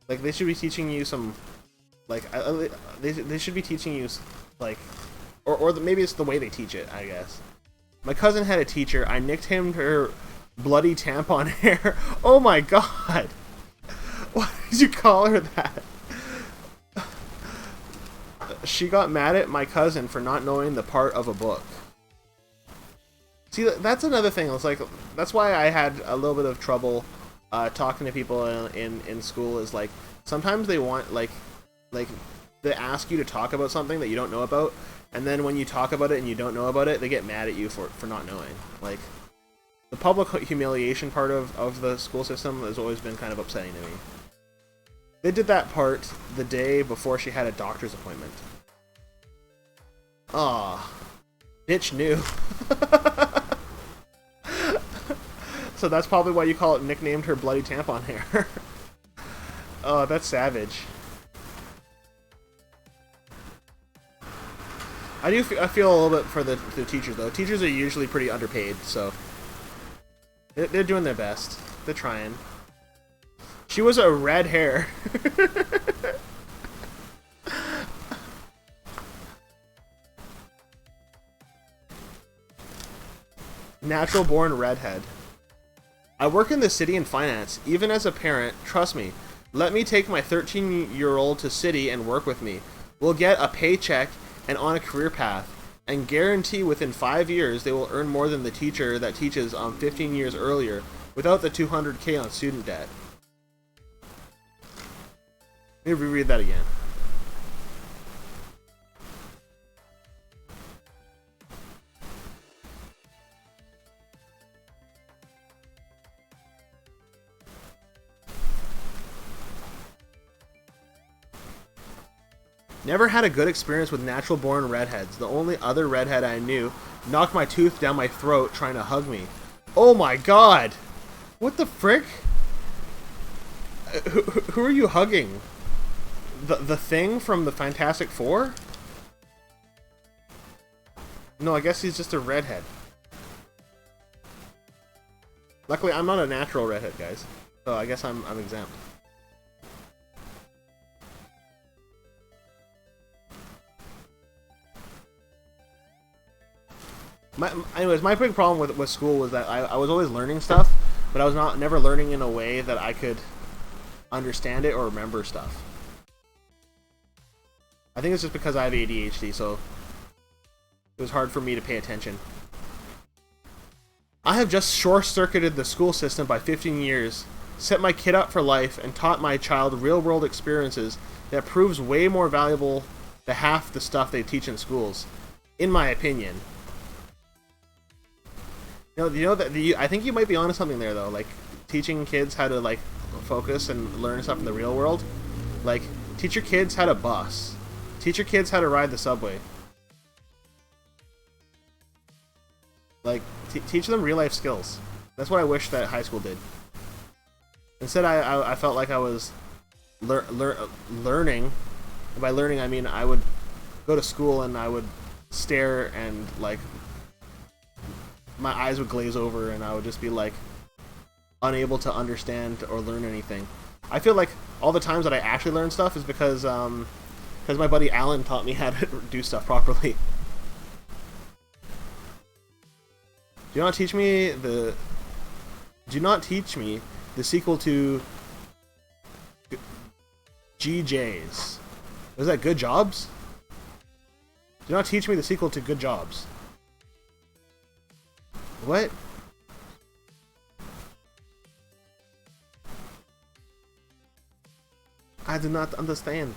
Like, they should be teaching you some... Like, they should be teaching you, like... Or maybe it's the way they teach it, I guess. My cousin had a teacher. I nicknamed her Bloody Tampon Hair. Oh my god! Why did you call her that? She got mad at my cousin for not knowing the part of a book. See, that's another thing. It's like, that's why I had a little bit of trouble talking to people in school. Is like, sometimes they want, like they ask you to talk about something that you don't know about, and then when you talk about it and you don't know about it, they get mad at you for not knowing. Like, the public humiliation part of the school system has always been kind of upsetting to me. They did that part the day before she had a doctor's appointment. Aw. Bitch knew. So that's probably why you call it, nicknamed her Bloody Tampon Hair. Oh, that's savage. I feel a little bit for the teachers, though. Teachers are usually pretty underpaid, so they're doing their best. They're trying. She was a red hair. Natural born redhead. I work in the city in finance. Even as a parent, trust me, let me take my 13-year-old to city and work with me. We'll get a paycheck and on a career path, and guarantee within 5 years they will earn more than the teacher that teaches 15 years earlier without the $200K on student debt. Let me reread that again. Never had a good experience with natural-born redheads. The only other redhead I knew knocked my tooth down my throat trying to hug me. Oh my god! What the frick? Who are you hugging? The Thing from the Fantastic Four? No, I guess he's just a redhead. Luckily, I'm not a natural redhead, guys. So I guess I'm exempt. Anyways, my big problem with school was that I was always learning stuff, but I was never learning in a way that I could understand it or remember stuff. I think it's just because I have ADHD, so it was hard for me to pay attention. I have just short-circuited the school system by 15 years, set my kid up for life, and taught my child real-world experiences that proves way more valuable than half the stuff they teach in schools, in my opinion. I think you might be onto something there, though. Like, teaching kids how to, like, focus and learn stuff in the real world. Like, teach your kids how to bus. Teach your kids how to ride the subway. Like, teach them real-life skills. That's what I wish that high school did. Instead, I felt like I was learning. And by learning, I mean I would go to school and I would stare and, like, my eyes would glaze over and I would just be, like, unable to understand or learn anything. I feel like all the times that I actually learned stuff is because my buddy Alan taught me how to do stuff properly. Do not teach me the sequel to GJ's. Was that Good Jobs? Do not teach me the sequel to Good Jobs. What? I do not understand.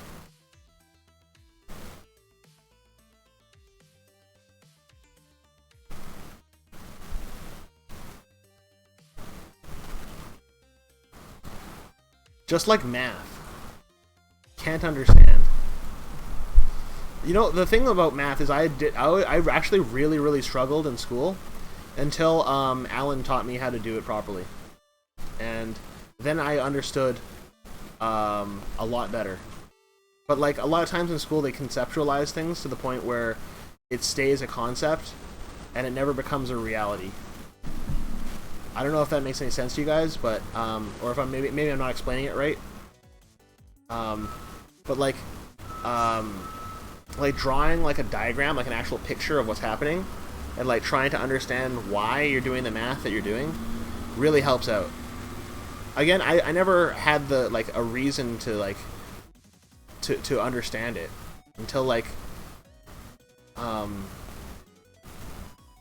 Just like math. Can't understand. You know, the thing about math is I actually really struggled in school until Alan taught me how to do it properly. And then I understood a lot better. But like a lot of times in school they conceptualize things to the point where it stays a concept and it never becomes a reality. I don't know if that makes any sense to you guys, but or if I'm maybe I'm not explaining it right. But like drawing like a diagram, like an actual picture of what's happening, and like trying to understand why you're doing the math that you're doing, really helps out. Again, I never had the like a reason to like to understand it until like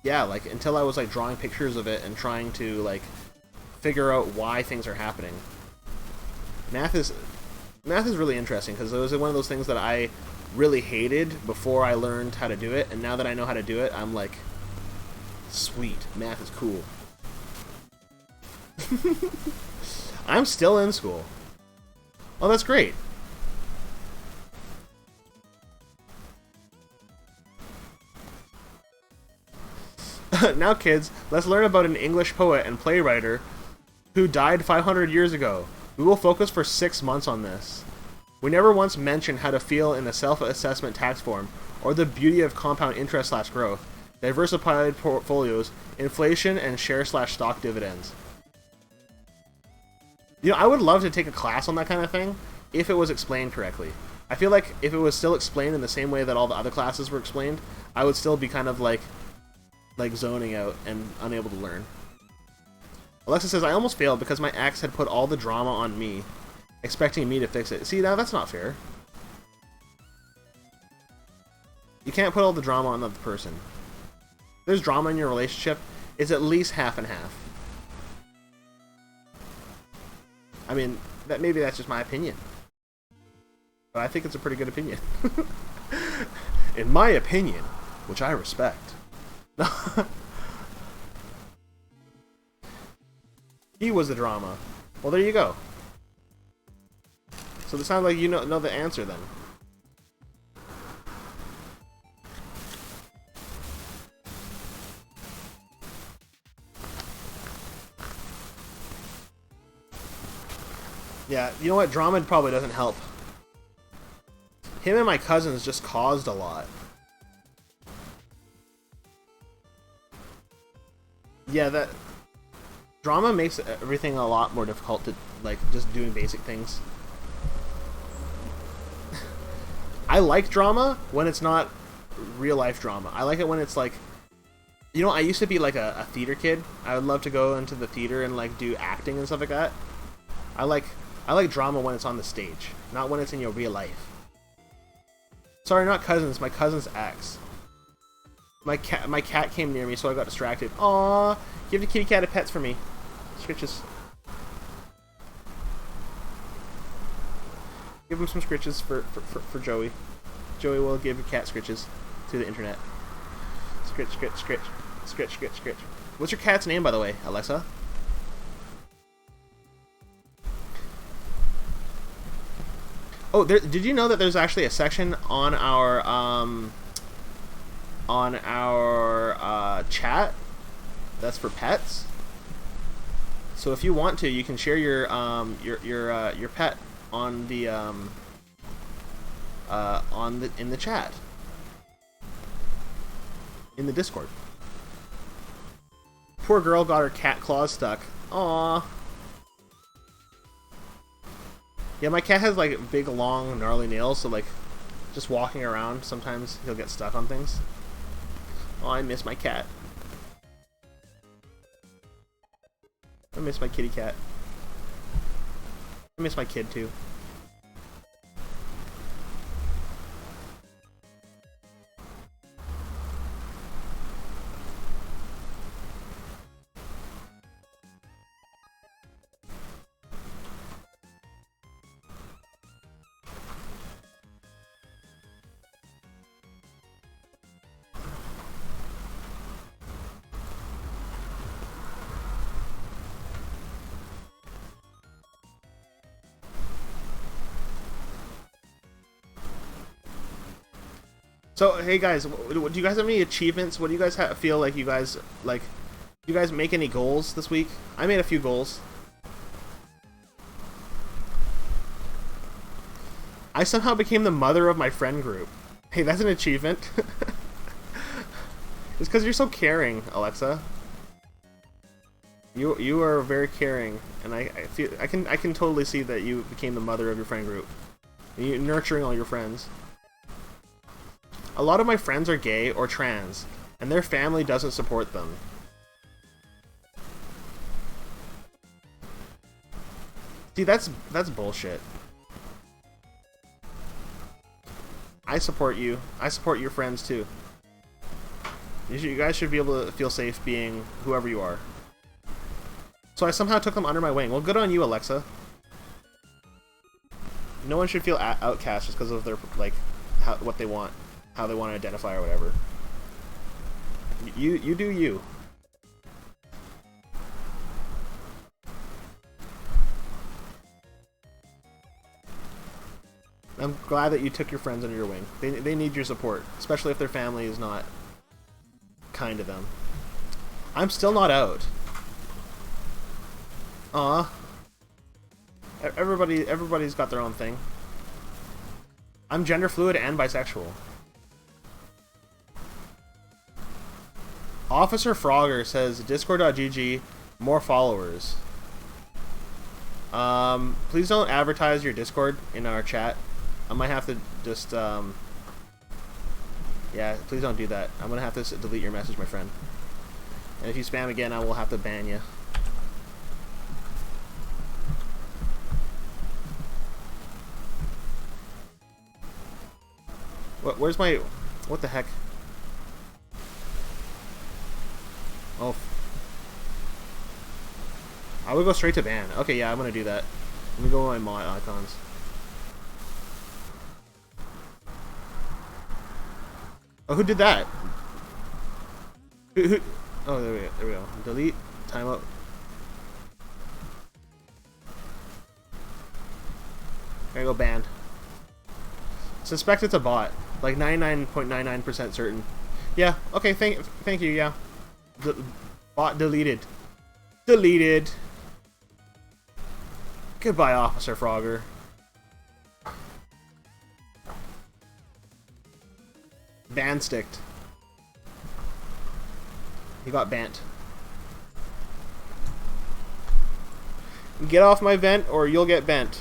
yeah, like until I was like drawing pictures of it and trying to like figure out why things are happening. Math is really interesting because it was one of those things that I really hated before I learned how to do it, and now that I know how to do it, I'm like, sweet, math is cool. I'm still in school. Oh, that's great. Now, kids, let's learn about an English poet and playwright who died 500 years ago. We will focus for 6 months on this. We never once mentioned how to feel in the self-assessment tax form, or the beauty of compound interest/growth, diversified portfolios, inflation, and share/stock dividends. You know, I would love to take a class on that kind of thing if it was explained correctly. I feel like if it was still explained in the same way that all the other classes were explained, I would still be kind of like zoning out and unable to learn. Alexa says, I almost failed because my ex had put all the drama on me, expecting me to fix it. See, now that's not fair. You can't put all the drama on the other person. If there's drama in your relationship, it's at least half and half. I mean, maybe that's just my opinion. But I think it's a pretty good opinion. In my opinion, which I respect. He was the drama. Well, there you go. So it sounds like you know the answer then. Yeah, you know what? Drama probably doesn't help. Him and my cousins just caused a lot. Yeah, that drama makes everything a lot more difficult to, like, just doing basic things. I like drama when it's not real life drama. I like it when it's like, you know, I used to be like a theater kid. I would love to go into the theater and like do acting and stuff like that. I like drama when it's on the stage, not when it's in your real life. Sorry, not cousins. My cousin's ex. My cat came near me, so I got distracted. Aww, give the kitty cat a pets for me. Scritches. Give him some scritches for Joey. Joey will give your cat scritches to the internet. Scritch, scritch, scritch. Scritch, scritch, scritch. What's your cat's name, by the way, Alexa? Oh, did you know that there's actually a section on our chat that's for pets? So if you want to, you can share your pet on the in the chat, in the Discord. Poor girl got her cat claws stuck. Aww. Yeah, my cat has like big, long, gnarly nails, so like just walking around, sometimes he'll get stuck on things. Oh, I miss my cat. I miss my kitty cat. I miss my kid too. So, hey guys, do you guys have any achievements? What do you guys feel like you guys, like, do you guys make any goals this week? I made a few goals. I somehow became the mother of my friend group. Hey, that's an achievement. It's because you're so caring, Alexa. You are very caring, and I feel I can totally see that you became the mother of your friend group. You're nurturing all your friends. A lot of my friends are gay or trans, and their family doesn't support them. See, that's bullshit. I support you. I support your friends too. You guys should be able to feel safe being whoever you are. So I somehow took them under my wing. Well, good on you, Alexa. No one should feel outcast just because of their, like, what they want, how they want to identify or whatever. You do you. I'm glad that you took your friends under your wing. They need your support, especially if their family is not kind to them. I'm still not out. Aw. Everybody's got their own thing. I'm gender fluid and bisexual. Officer Frogger says discord.gg, more followers. Please don't advertise your Discord in our chat. I might have to just, yeah, please don't do that. I'm gonna have to delete your message, my friend. And if you spam again, I will have to ban you. Where's my... What the heck? Oh. I would go straight to ban. Okay, yeah, I'm gonna do that. Let me go on my mod icons. Oh, who did that? Who? Oh, there we go. Delete. Timeout. There you go, banned. Suspect it's a bot. Like 99.99% certain. Yeah, okay, thank you, yeah. Bot deleted. Deleted. Goodbye, Officer Frogger. Ban sticked. He got banned. Get off my vent or you'll get bent.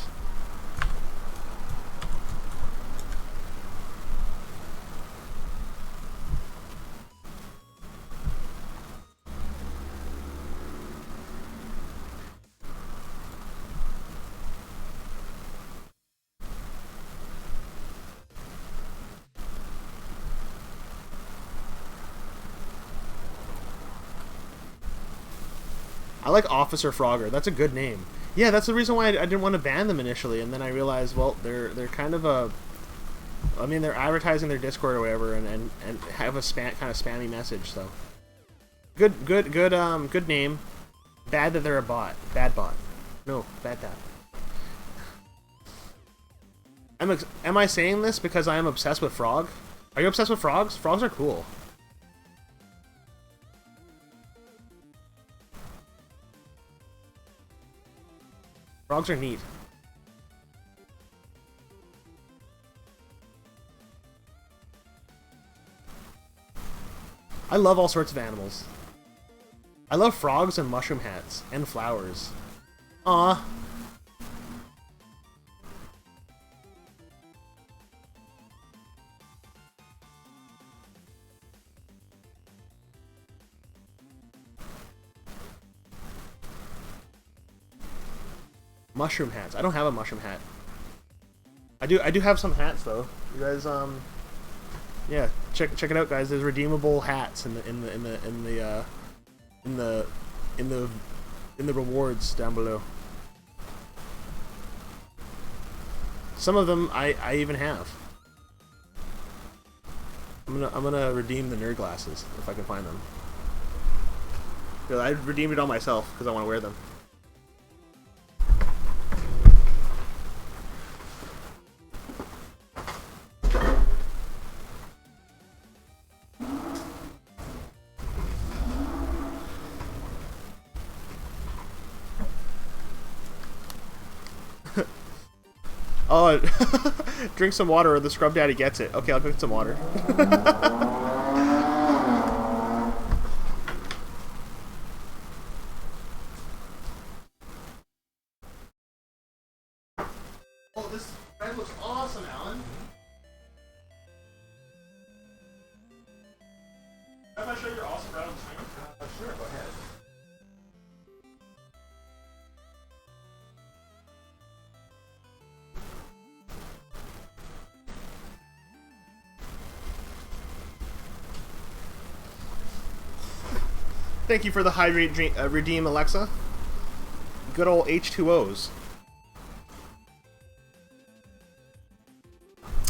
I like Officer Frogger. That's a good name. Yeah, that's the reason why I didn't want to ban them initially, and then I realized, well, they're kind of a... I mean, they're advertising their Discord or whatever, and have a kind of spammy message, so... Good name. Bad that they're a bot. Bad bot. No, bad that. Am I saying this because I am obsessed with frog? Are you obsessed with frogs? Frogs are cool. Frogs are neat. I love all sorts of animals. I love frogs and mushroom hats and flowers. Aw. Mushroom hats. I don't have a mushroom hat. I do have some hats though. You guys yeah, check it out, guys. There's redeemable hats in the rewards down below. Some of them I even have. I'm gonna redeem the nerd glasses if I can find them. I redeemed it all myself because I want to wear them. Oh, drink some water or the scrub daddy gets it. Okay, I'll drink some water. Oh, this bread looks awesome, Alan. If I show your awesome bread on the screen? Sure, go ahead. Thank you for the hydrate redeem, Alexa. Good old H2Os.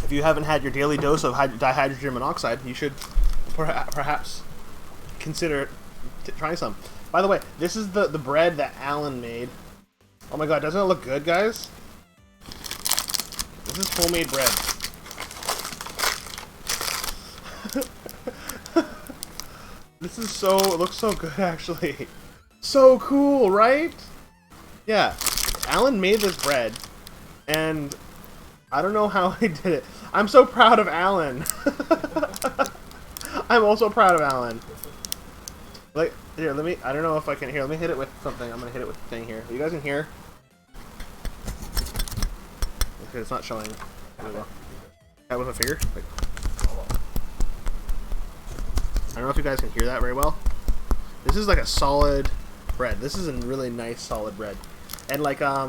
If you haven't had your daily dose of dihydrogen monoxide, you should perhaps consider trying some. By the way, this is the bread that Alan made. Oh my god, doesn't it look good, guys? This is homemade bread. This is so, it looks so good actually. So cool, right? Yeah, Alan made this bread, and I don't know how he did it. I'm so proud of Alan. I'm also proud of Alan. Like, here, let me, I don't know if I can, here, let me hit it with something. I'm gonna hit it with the thing here. You guys can hear? Okay, it's not showing. There we go. That with a finger? Like, I don't know if you guys can hear that very well. This is like a solid bread. This is a really nice solid bread. And like, I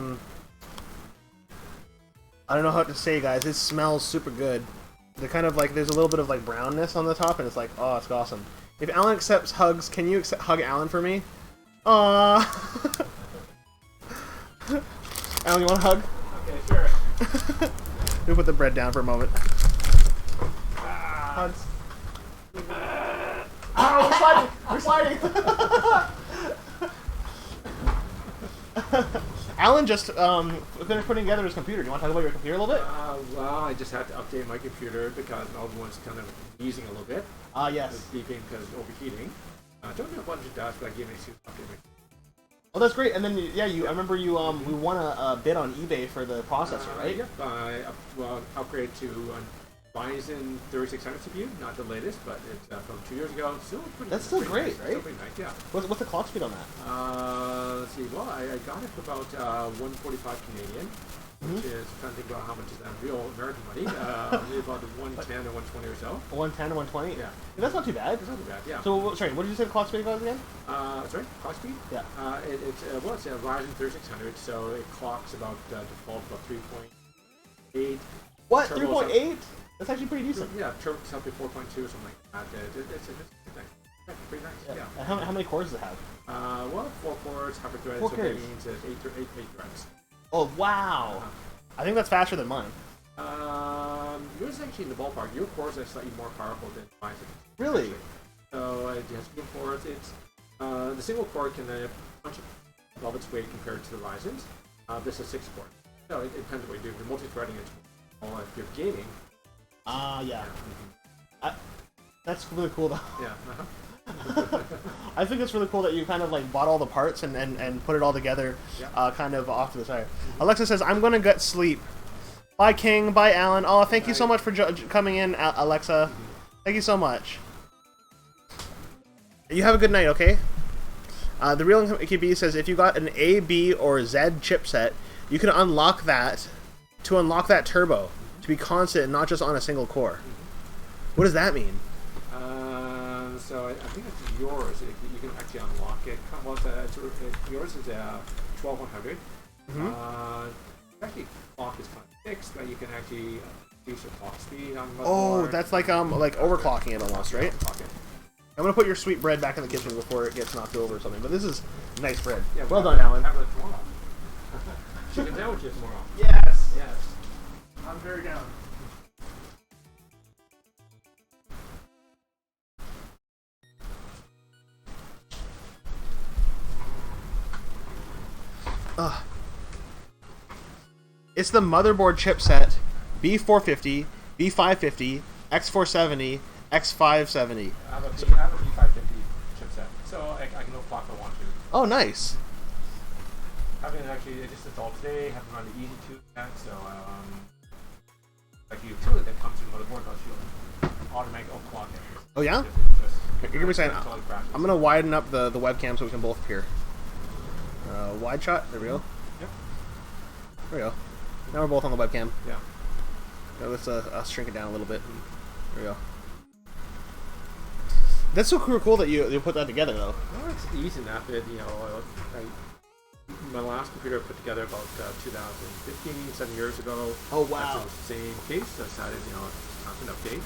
don't know how to say, guys. It smells super good. They're kind of like, there's a little bit of like brownness on the top, and it's like, oh, it's awesome. If Alan accepts hugs, can you hug Alan for me? Aww. Alan, you want a hug? Okay, sure. Let me put the bread down for a moment. Hugs. Oh, we're sliding! We're sliding! Alan just finished putting together his computer. Do you want to talk about your computer a little bit? Well, I just had to update my computer because my old one's kind of easing a little bit. Yes. It's beeping because it's overheating. I don't know what it does, but I gave it to update my. Oh, that's great. And then, yeah, I remember you we won a bid on eBay for the processor, right? Yep. I upgraded to Ryzen 3600 CPU, not the latest, but it's from 2 years ago. That's still great, nice. right? Still pretty nice, yeah. What's the clock speed on that? Let's see. Well, I got it for about 145 Canadian, which is, I'm trying to think about how much is that in real American money. Maybe about 110 or 120 or so. 110 or 120? Yeah. That's not too bad. It's not too bad, yeah. So, sorry, what did you say the clock speed was again? Sorry, clock speed? Yeah. It's a Ryzen 3600, so it clocks about default about 3.8. What? Turbo 3.8? That's actually pretty decent. Yeah, turbo up to 4.2 or something like that. It's pretty nice. Yeah. And how many cores does it have? Well, 4 cores, hyper-threaded, Four so cores. that means it's 8 threads. Oh, wow. I think that's faster than mine. Yours is actually in the ballpark. Your cores are slightly more powerful than mine. Really? Actually. So it has good cores. It's the single core can punch above its weight compared to the Ryzen's. This is 6 core. So it depends what you do. The multi-threading is all if you're gaming. Yeah. That's really cool though. Yeah. I think it's really cool that you kind of like bought all the parts and put it all together, Yeah. kind of off to the side. Alexa says, "I'm gonna get sleep." Bye, King. Bye, Alan. Oh, thank you so much for coming in, Alexa. Thank you so much. You have a good night, okay? The real KB says, if you got an A, B, or Z chipset, you can unlock that to unlock that turbo to be constant and not just on a single core. What does that mean? So I think it's yours. You can actually unlock it. Well, yours is a 12100. Actually, clock is kind of fixed, but you can actually increase your clock speed on the Oh, that's like overclocking it almost, right? Okay. I'm gonna put your sweet bread back in the kitchen before it gets knocked over or something. But this is nice bread. Yeah, well done, Alan. Have it tomorrow. Chicken sandwiches tomorrow. Yes. Yes. I'm very down. It's the motherboard chipset B450, B550, X470, X570. I have a B550 chipset, so I can overclock if I want to. Oh, nice. haven't actually just installed today. Haven't run the easy tune yet. So like the utility that comes in motherboard, I'll show automatic clock it. Oh yeah. Here, give me a second. I'm gonna widen up the webcam so we can both appear. Wide shot. There we go. Yep. There we go. Now we're both on the webcam. Yeah. Now let's shrink it down a little bit. There we go. That's so cool that you put that together though. Well, it's easy enough. My last computer I put together about 2015, 7 years ago. Oh wow. That's the same case. So I decided, it's time to update.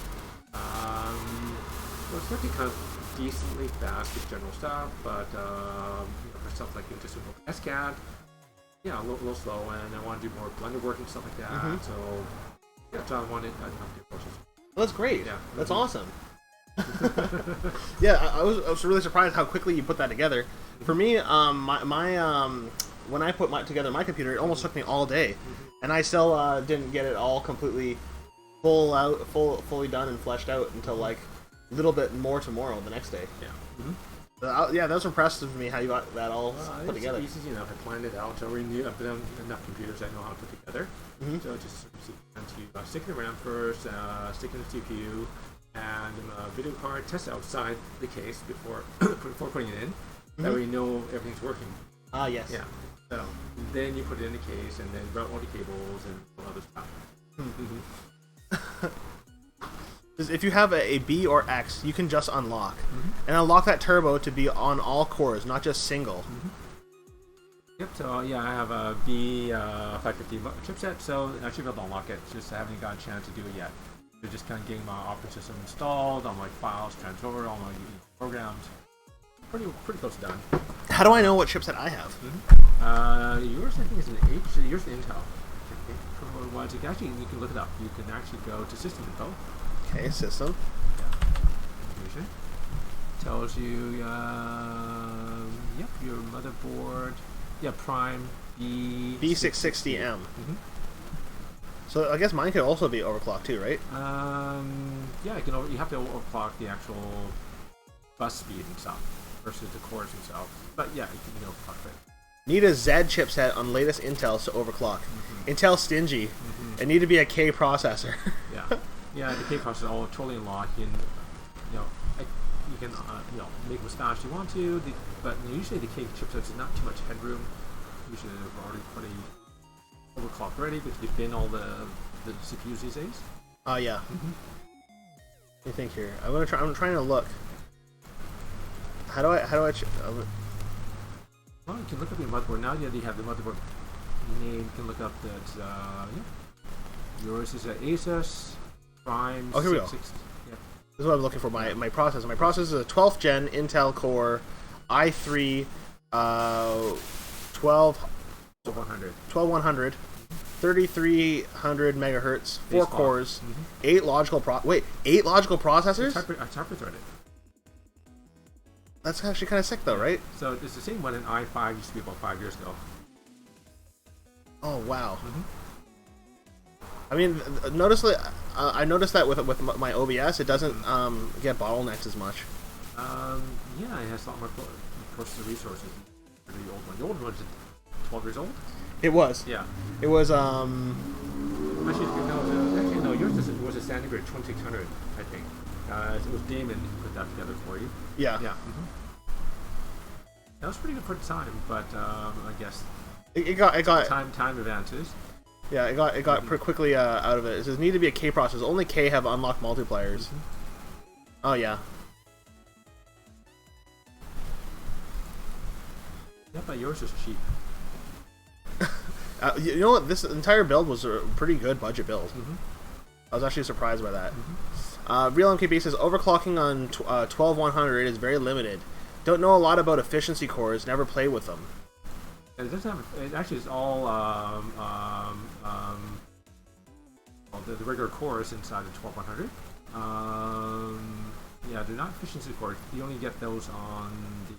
Well, it's working kind of decently fast with general stuff, but for stuff like just SCAD, yeah, a little slow, and I want to do more Blender work and stuff like that. So yeah, so I wanted to do courses. Well, that's great. Yeah. That's awesome. Yeah, I was really surprised how quickly you put that together. For me, when I put together my computer, it almost took me all day, and I still didn't get it all completely fully done and fleshed out until like a little bit more tomorrow, the next day. Yeah. Yeah, that was impressive to me how you got that all put together. It's easy enough. I planned it out. So I've done enough computers I know how to put together. So just stick it around first, stick in the CPU, and video card, test outside the case before putting it in. That way you know everything's working. Yes. Yeah. So then you put it in the case, and then route all the cables and all other stuff. If you have a B or X, you can just unlock. And unlock that turbo to be on all cores, not just single. Yep, so yeah, I have a B550 chipset, so I should be able to unlock it, just I haven't got a chance to do it yet. So just kind of getting my operating system installed, all my files transferred over, all my programs. Pretty close to done. How do I know what chipset I have? Yours I think is an H, yours is Intel. Actually, you can look it up. You can actually go to System Info. Okay, system. Information. Tells you, yep, your motherboard. Yeah, Prime B660M. So I guess mine could also be overclocked too, right? Yeah, you have to overclock the actual bus speed and stuff versus the cores themselves. But yeah, you can overclock it. Need a Z chipset on latest Intel to overclock. Intel stingy. It need to be a K processor. Yeah, the K processor all totally unlocked. You can make them as fast as you want to. But usually the K chipsets is not too much headroom. Usually they're already pretty overclocked already because you've been all the CPUs these days. Yeah. Let me think here. I'm trying to look. How do I? Well, you can look up your motherboard now. Yeah, you have the motherboard name. You can look up that. Yours is an Asus Prime. Oh, here we go. 660. Yep. This is what I'm looking for. My processor. My processor is a 12th gen Intel Core i3 12100 3300 megahertz, 4 cores, 8 logical 8 logical processors. It's hyper-threaded. That's actually kind of sick, though, right? So it's the same one in i5 used to be about 5 years ago. Oh wow! I mean, I noticed that with my OBS, it doesn't get bottlenecked as much. Yeah, it has a lot more processor resources than the old one. The old one is 12 years old. It was. Yeah. It was. Actually, no. Yours was a standard grade 2600, I think. It was Damon who put that together for you. Yeah. Yeah. That was pretty good for the time, but I guess it got time advances. Yeah, it got pretty quickly out of it. It says need to be a K processor. Only K have unlocked multipliers. Oh yeah. Yeah, but yours is cheap. You know what? This entire build was a pretty good budget build. I was actually surprised by that. Real MKB says overclocking on 12100 is very limited. Don't know a lot about efficiency cores. Never play with them. It doesn't have. It actually is all the regular cores inside the 12100. Yeah, they're not efficiency cores. You only get those on the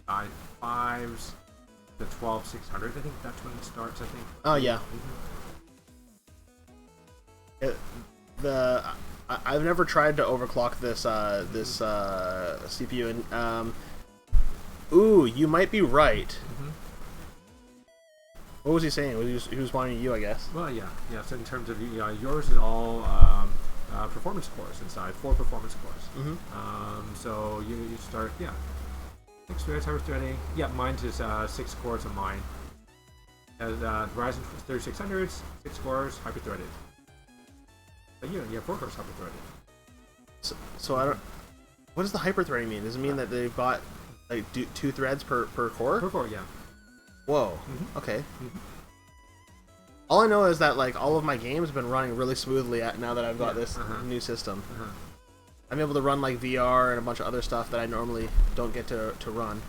i5s, the 12600. I think that's when it starts. I think. Oh yeah. I've never tried to overclock this CPU, and ooh, you might be right. What was he saying? He was wanting you, I guess. Well, yeah. So in terms of yours is all performance cores inside, 4 performance cores. Mm-hmm. So you start 6 threads, hyper threading. Yeah, mine is 6 cores of mine. Ryzen 3600s, 6 cores, hyper threaded. But you have 4 cores hyper threaded. So I don't. What does the hyper threading mean? Does it mean that they've got like 2 threads per core? Per core, yeah. Whoa. Okay. All I know is that like all of my games have been running really smoothly now that I've got this new system. I'm able to run like VR and a bunch of other stuff that I normally don't get to run.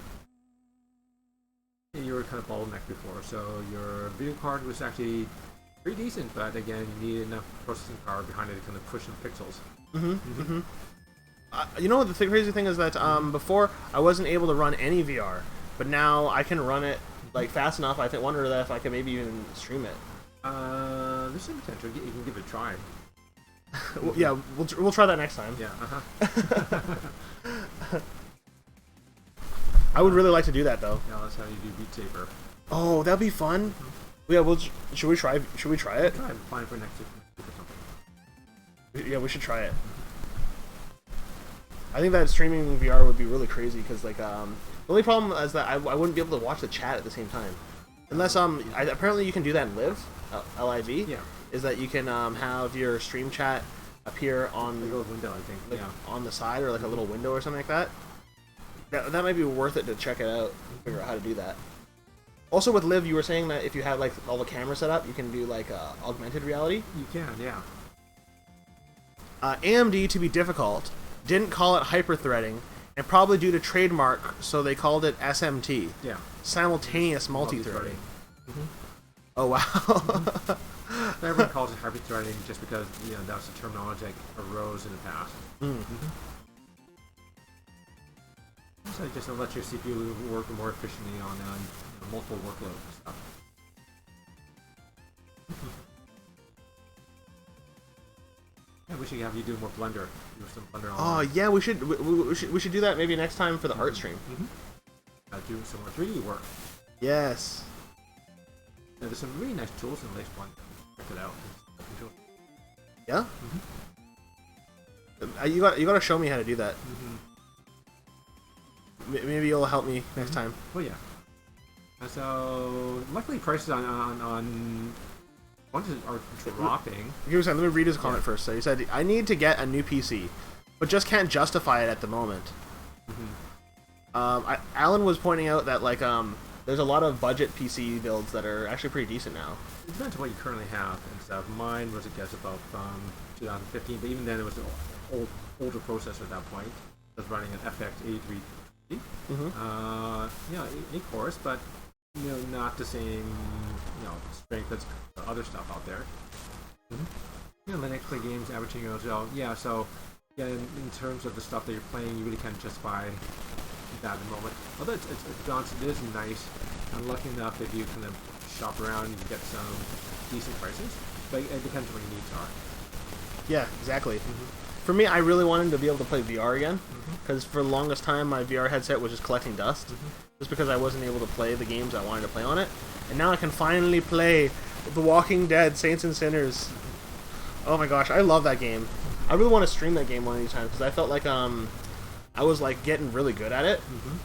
You were kind of bottlenecked before, so your video card was actually pretty decent, but again, you need enough processing power behind it to kind of push some pixels. You know what the crazy thing is that before I wasn't able to run any VR, but now I can run it like fast enough. I wonder that if I could maybe even stream it. There's some potential. You can give it a try. Well, yeah, we'll try that next time. Yeah. I would really like to do that though. Yeah, that's how you do Beat Saber. Oh, that'd be fun. Yeah, should we try it? Try it. Fine for next week or something. Yeah, we should try it. I think that streaming VR would be really crazy because like the only problem is that I wouldn't be able to watch the chat at the same time, unless apparently you can do that in Live, LIV. Yeah. Is that you can have your stream chat appear on like a little window, I think. Like, on the side or like a little window or something like that. That might be worth it to check it out and figure out how to do that. Also with Live, you were saying that if you have like all the cameras set up, you can do like augmented reality. You can, yeah. AMD, to be difficult, didn't call it hyper-threading, and probably due to trademark, so they called it SMT. Yeah. Simultaneous multi-threading. Oh wow. Everyone calls it hyper-threading just because that's the terminology that arose in the past. So just to let your CPU work more efficiently on multiple workloads and stuff. I wish we could have you do more Blender. Do some Blender online. Oh yeah, we should do that maybe next time for the art stream. Do some more 3D work. Yes. Yeah, there's some really nice tools in Lace One. Check it out. Yeah. You got to show me how to do that. Maybe you'll help me next time. Well, yeah. So luckily prices on bunches are dropping. Let me read his comment first. So he said, "I need to get a new PC, but just can't justify it at the moment." Alan was pointing out that like there's a lot of budget PC builds that are actually pretty decent now. It depends on what you currently have and stuff. Mine was, I guess, about 2015, but even then it was an older processor at that point. It was running an FX 83. 8 cores, but not the same strength as other stuff out there. Linux play games averaging as well. So in terms of the stuff that you're playing, you really can't justify that at the moment. Although it is nice. I'm lucky enough if you kind of shop around, you can get some decent prices, but it depends on what your needs are. Yeah, exactly. For me, I really wanted to be able to play VR again, because for the longest time my VR headset was just collecting dust, just because I wasn't able to play the games I wanted to play on it. And now I can finally play The Walking Dead, Saints and Sinners. Oh my gosh, I love that game. I really want to stream that game one of these times, because I felt like I was like getting really good at it.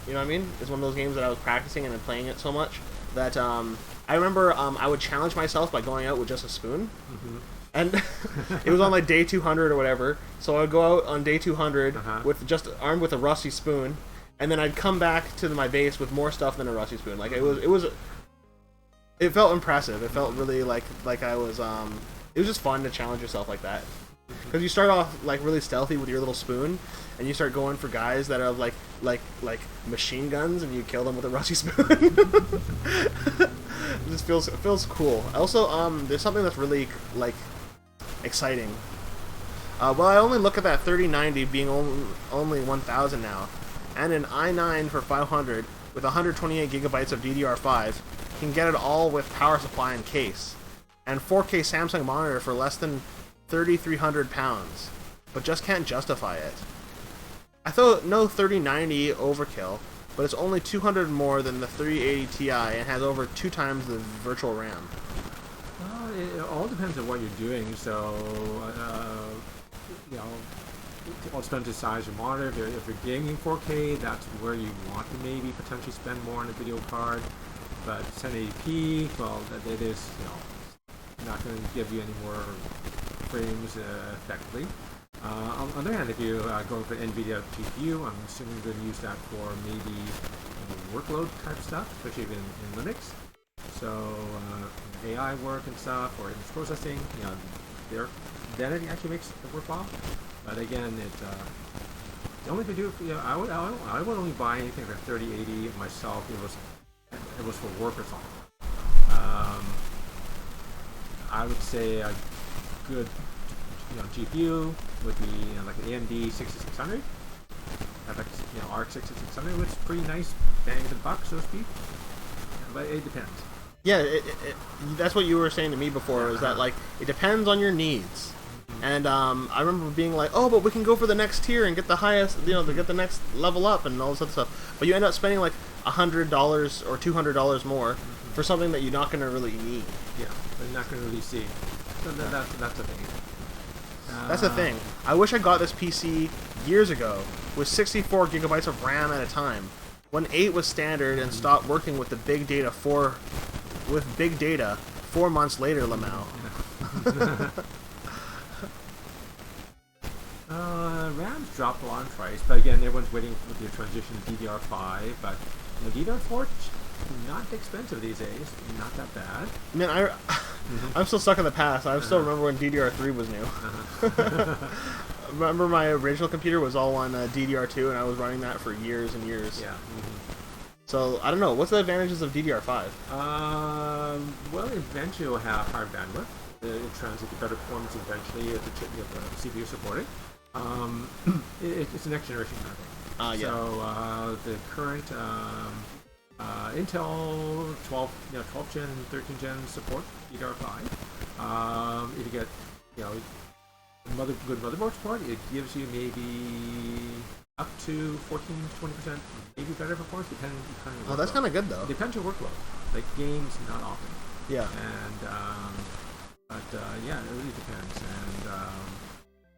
You know what I mean? It's one of those games that I was practicing and then playing it so much that I remember I would challenge myself by going out with just a spoon. And it was on like day 200 or whatever, so I would go out on day 200 with just armed with a rusty spoon, and then I'd come back to my base with more stuff than a rusty spoon. Like it felt impressive. It felt really like I was it was just fun to challenge yourself like that, because you start off like really stealthy with your little spoon, and you start going for guys that are like machine guns, and you kill them with a rusty spoon. It just feels cool. Also, there's something that's really like exciting. Well, I only look at that 3090 being only 1,000 now, and an i9 for 500 with 128 gigabytes of DDR5 can get it all with power supply and case, and 4K Samsung monitor for less than 3,300 pounds, but just can't justify it. I thought no 3090 overkill, but it's only 200 more than the 380 Ti and has over 2 times the virtual RAM. It all depends on what you're doing. So, you know, it all depends on the size of your monitor. If you're gaming 4K, that's where you want to maybe potentially spend more on a video card. But 1080p, well, it is, you know, not going to give you any more frames effectively. On the other hand, if you're going for NVIDIA GPU, I'm assuming you're going to use that for maybe workload type stuff, especially in Linux. So AI work and stuff, or image processing, you know, then it actually makes it worthwhile. But again, the only thing to do, you know, I would only buy anything like 3080 myself. It was for work or something. I would say a good, you know, GPU would be, you know, like an AMD 6600, FX, you know, RX 6600, which is pretty nice bang for the buck, so to speak. But it depends. Yeah, that's what you were saying to me before, is that, like, it depends on your needs. And I remember being like, oh, but we can go for the next tier and get the highest, you know, to get the next level up and all this other stuff. But you end up spending like $100 or $200 more for something that you're not going to really need. Yeah, you're not going to really see. So that's the thing. That's the thing. I wish I got this PC years ago with 64 gigabytes of RAM at a time, when 8 was standard and stopped working with the big data 4 months later, Lamau. RAM's dropped a lot in price, but again, everyone's waiting for the transition to DDR5. But you know, DDR4 not expensive these days, not that bad. Man, I'm still stuck in the past. I still remember when DDR3 was new. Remember my original computer was all on DDR2, and I was running that for years and years. Yeah. So, I don't know. What's the advantages of DDR5? Well, eventually it'll have higher bandwidth. It translates to better performance eventually if the CPU supported. It's a next generation kind of thing. Yeah. So the current Intel 12 gen and 13 gen support DDR5. If you get, you know, good motherboard support, it gives you maybe up to 14-20% maybe better performance depending on your workload. Oh, that's kind of good though. Depends on your workload. Like games, not often. Yeah. And but yeah, it really depends. And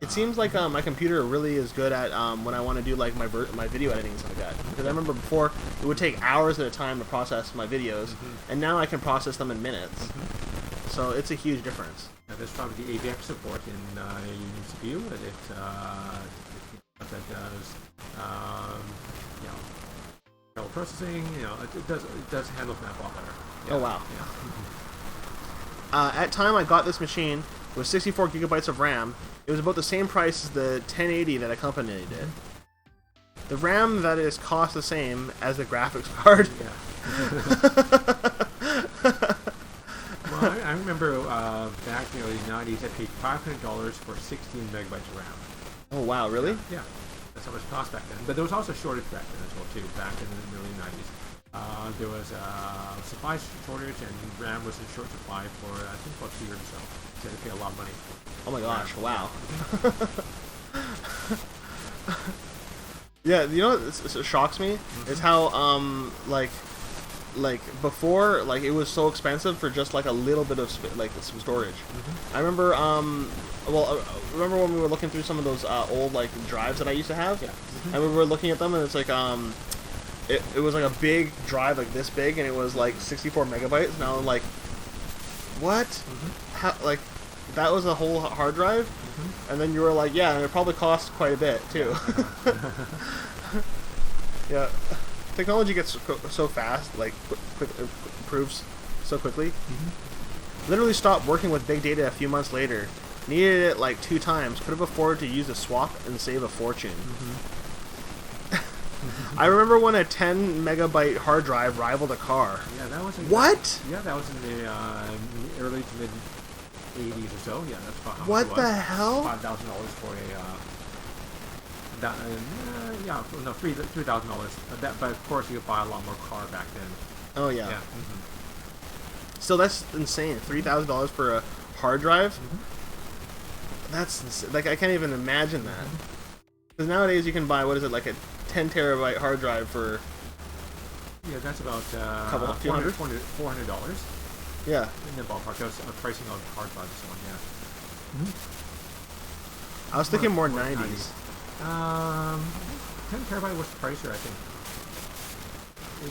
it seems like my computer really is good at when I want to do like my video editing and stuff like that. Because I remember before it would take hours at a time to process my videos, and now I can process them in minutes. So it's a huge difference. Yeah, there's probably the AVX support in your CPU that that does you know, parallel processing. You know, it does handle that a lot better. Yeah. Oh wow. Yeah. At time I got this machine with 64 gigabytes of RAM. It was about the same price as the 1080 that accompanied it. The RAM that is cost the same as the graphics card. Yeah. Well, I remember back in the early 90s, I paid $500 for 16 megabytes of RAM. Oh wow, really? Yeah, that's how much it cost back then. But there was also a shortage back then as well too. Back in the early 90s, there was a supply shortage, and RAM was in short supply for I think about 2 years or so. So they paid a lot of money. Oh my gosh! Wow. Yeah, you know what shocks me is how like before, like it was so expensive for just like a little bit of some storage. I remember remember when we were looking through some of those old like drives that I used to have, and we were looking at them, and it's like it was like a big drive like this big, and it was like 64 megabytes. Now I'm like, what? How, like, that was a whole hard drive? And then you were like, yeah, and it probably cost quite a bit too. Yeah, technology gets so fast, like improves so quickly. Literally stopped working with big data a few months later. Needed it like 2 times. Could have afforded to use a swap and save a fortune. I remember when a 10 megabyte hard drive rivaled a car. Yeah, that was what? Yeah, that was in the early to mid 80s or so. Yeah, that's about how what much the it was. hell? $5,000 for $3,000. But of course, you could buy a lot more car back then. Oh yeah. So that's insane. $3,000 for a hard drive. That's like I can't even imagine that. Because nowadays you can buy, what is it, like a 10 terabyte hard drive for Yeah, that's about Couple, few hundred? $400. Yeah. In the ballpark. That was pricing on hard drive and so on, yeah. I was thinking more 90s. 10 terabyte was the pricer, I think.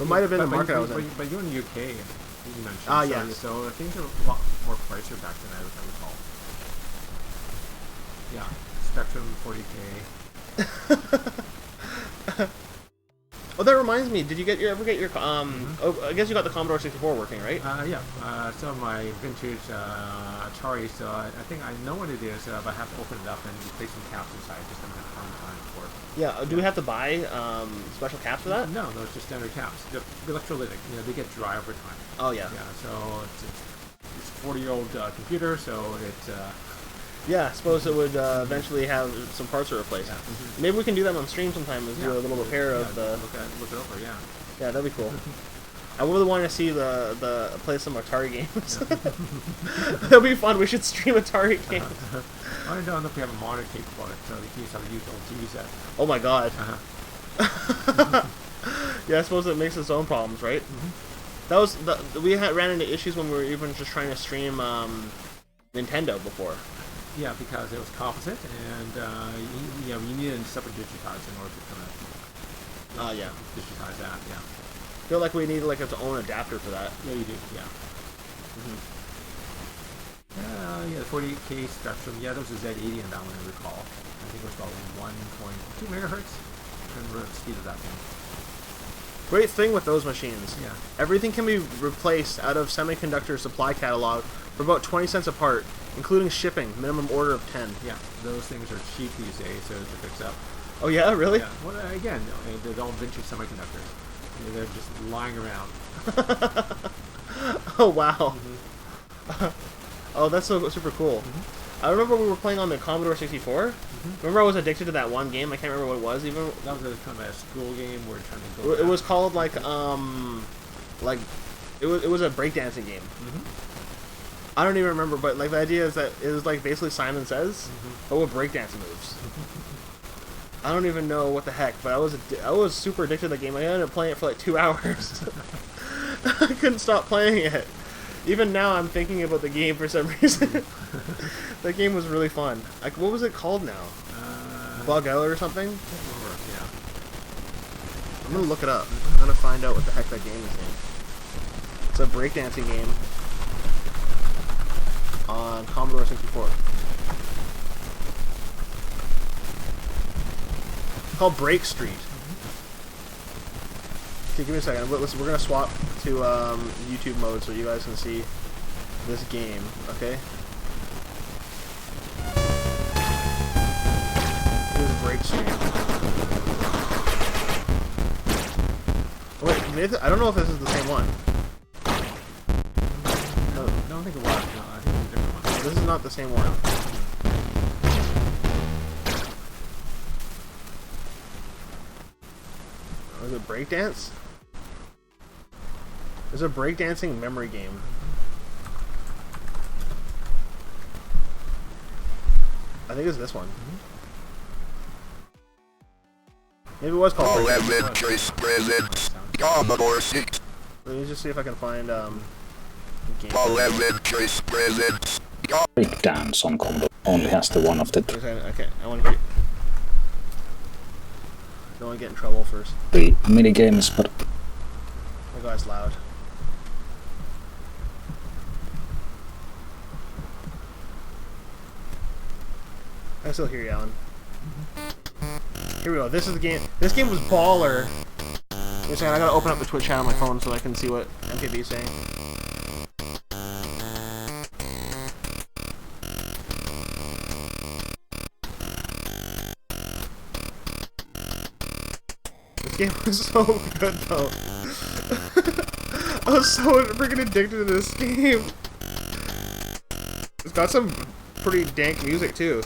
It might have been the market I was in. But you're in the UK, you mentioned. Ah, so, yes. So I think they're a lot more pricer back then, I recall. Yeah, Spectrum 40K. Oh, that reminds me. Did you ever get your Oh, I guess you got the Commodore 64 working, right? Yeah. Some of my vintage Atari. So I think I know what it is, but I have to open it up and replace some caps inside. Just haven't had time for it. Yeah. Do we have to buy special caps for that? No, it's just standard caps. They're electrolytic. They get dry over time. Oh yeah. Yeah. So it's a 40-year-old computer, so it's. Yeah, I suppose it would eventually have some parts to replace. Yeah. Maybe we can do that on stream sometime. Do a little repair of the. Look it over. Yeah. Yeah, that'd be cool. I really want to see the play some Atari games. That'll be fun. We should stream Atari games. I don't know if we have a monitor capable of it, so we can use how to use old TV set. Oh my god. Yeah, I suppose it makes its own problems, right? That was we ran into issues when we were even just trying to stream Nintendo before. Yeah, because it was composite, and you needed a separate digitizer in order to kind of digitize that. Yeah. I feel like we need like its own adapter for that. Yeah, you do. Yeah. Yeah, the 48K Spectrum. Yeah, there was a Z80 in that one, I recall. I think it was about 1.2 megahertz. I remember the speed of that thing. Great thing with those machines. Yeah. Everything can be replaced out of semiconductor supply catalog for about 20 cents a part, including shipping, minimum order of 10. Yeah, those things are cheap these days, so to fix up. Oh yeah, really? Yeah. Well, again, they're all vintage semiconductors. They're just lying around. Oh wow. Oh, that's so super cool. I remember we were playing on the Commodore 64. Remember I was addicted to that one game. I can't remember what it was even. That was kind of a school game where we're trying to go. It was called like it was a breakdancing game. I don't even remember, but like the idea is that it was like basically Simon Says, but with breakdancing moves. I don't even know what the heck, but I was super addicted to the game. I ended up playing it for like 2 hours. I couldn't stop playing it. Even now, I'm thinking about the game for some reason. That game was really fun. Like, what was it called now? Bug Out or something? Yeah. I'm gonna look it up. I'm gonna find out what the heck that game is named. It's a breakdancing game on Commodore 64. It's called Break Street. Okay, give me a second. Listen, we're gonna swap to YouTube mode so you guys can see this game. Okay. Here's Break Street. Oh, wait, I don't know if this is the same one. No, I don't think it was. No, I think it's a different one. This is not the same one. Was it Breakdance? There's a breakdancing memory game. I think it's this one. Maybe it was called Breakdance. Choice presents Commodore 6. Let me just see if I can find the game. 11 choice presents Breakdance on Commodore only has the one of the Okay, I want to hear. Don't want to get in trouble first. three mini games, but Oh god, it's loud. I can still hear you, Alan. Here we go. This is the game. This game was baller. Wait a second, I gotta open up the Twitch chat on my phone so I can see what MKB is saying. This game was so good though. I was so freaking addicted to this game. It's got some pretty dank music too.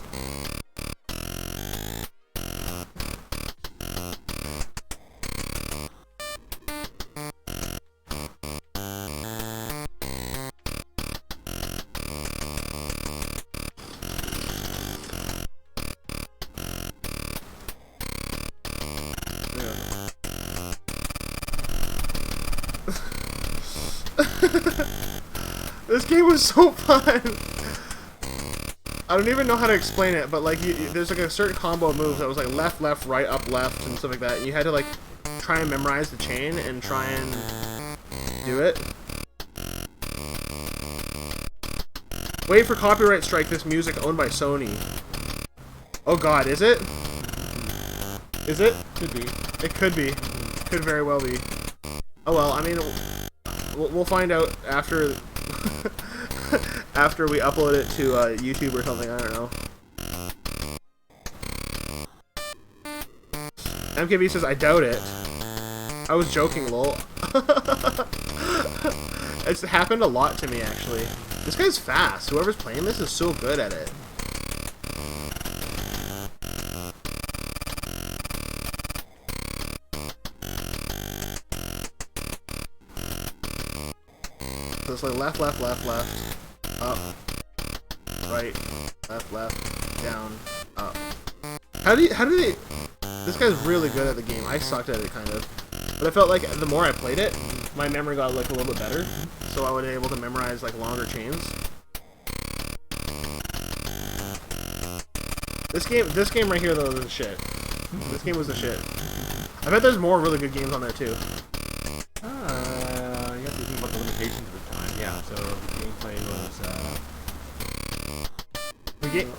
This game was so fun. I don't even know how to explain it, but like there's like a certain combo move that was like left, left, right, up, left, and stuff like that. And you had to like try and memorize the chain and try and do it. Wait for copyright strike. This music owned by Sony. Oh God, is it? Is it? Could be. It could be. Could very well be. Oh well. I mean, we'll find out after. After we upload it to YouTube or something, I don't know. MKB says, I doubt it. I was joking, lol. It's happened a lot to me, actually. This guy's fast. Whoever's playing this is so good at it. So it's like left, left, left, left. Up, right, left, down, up. How do they... This guy's really good at the game. I sucked at it, kind of. But I felt like the more I played it, my memory got like a little bit better. So I was able to memorize like longer chains. This game right here, though, is the shit. This game was the shit. I bet there's more really good games on there, too. You have to think about the limitations of the time. Yeah, so the gameplay was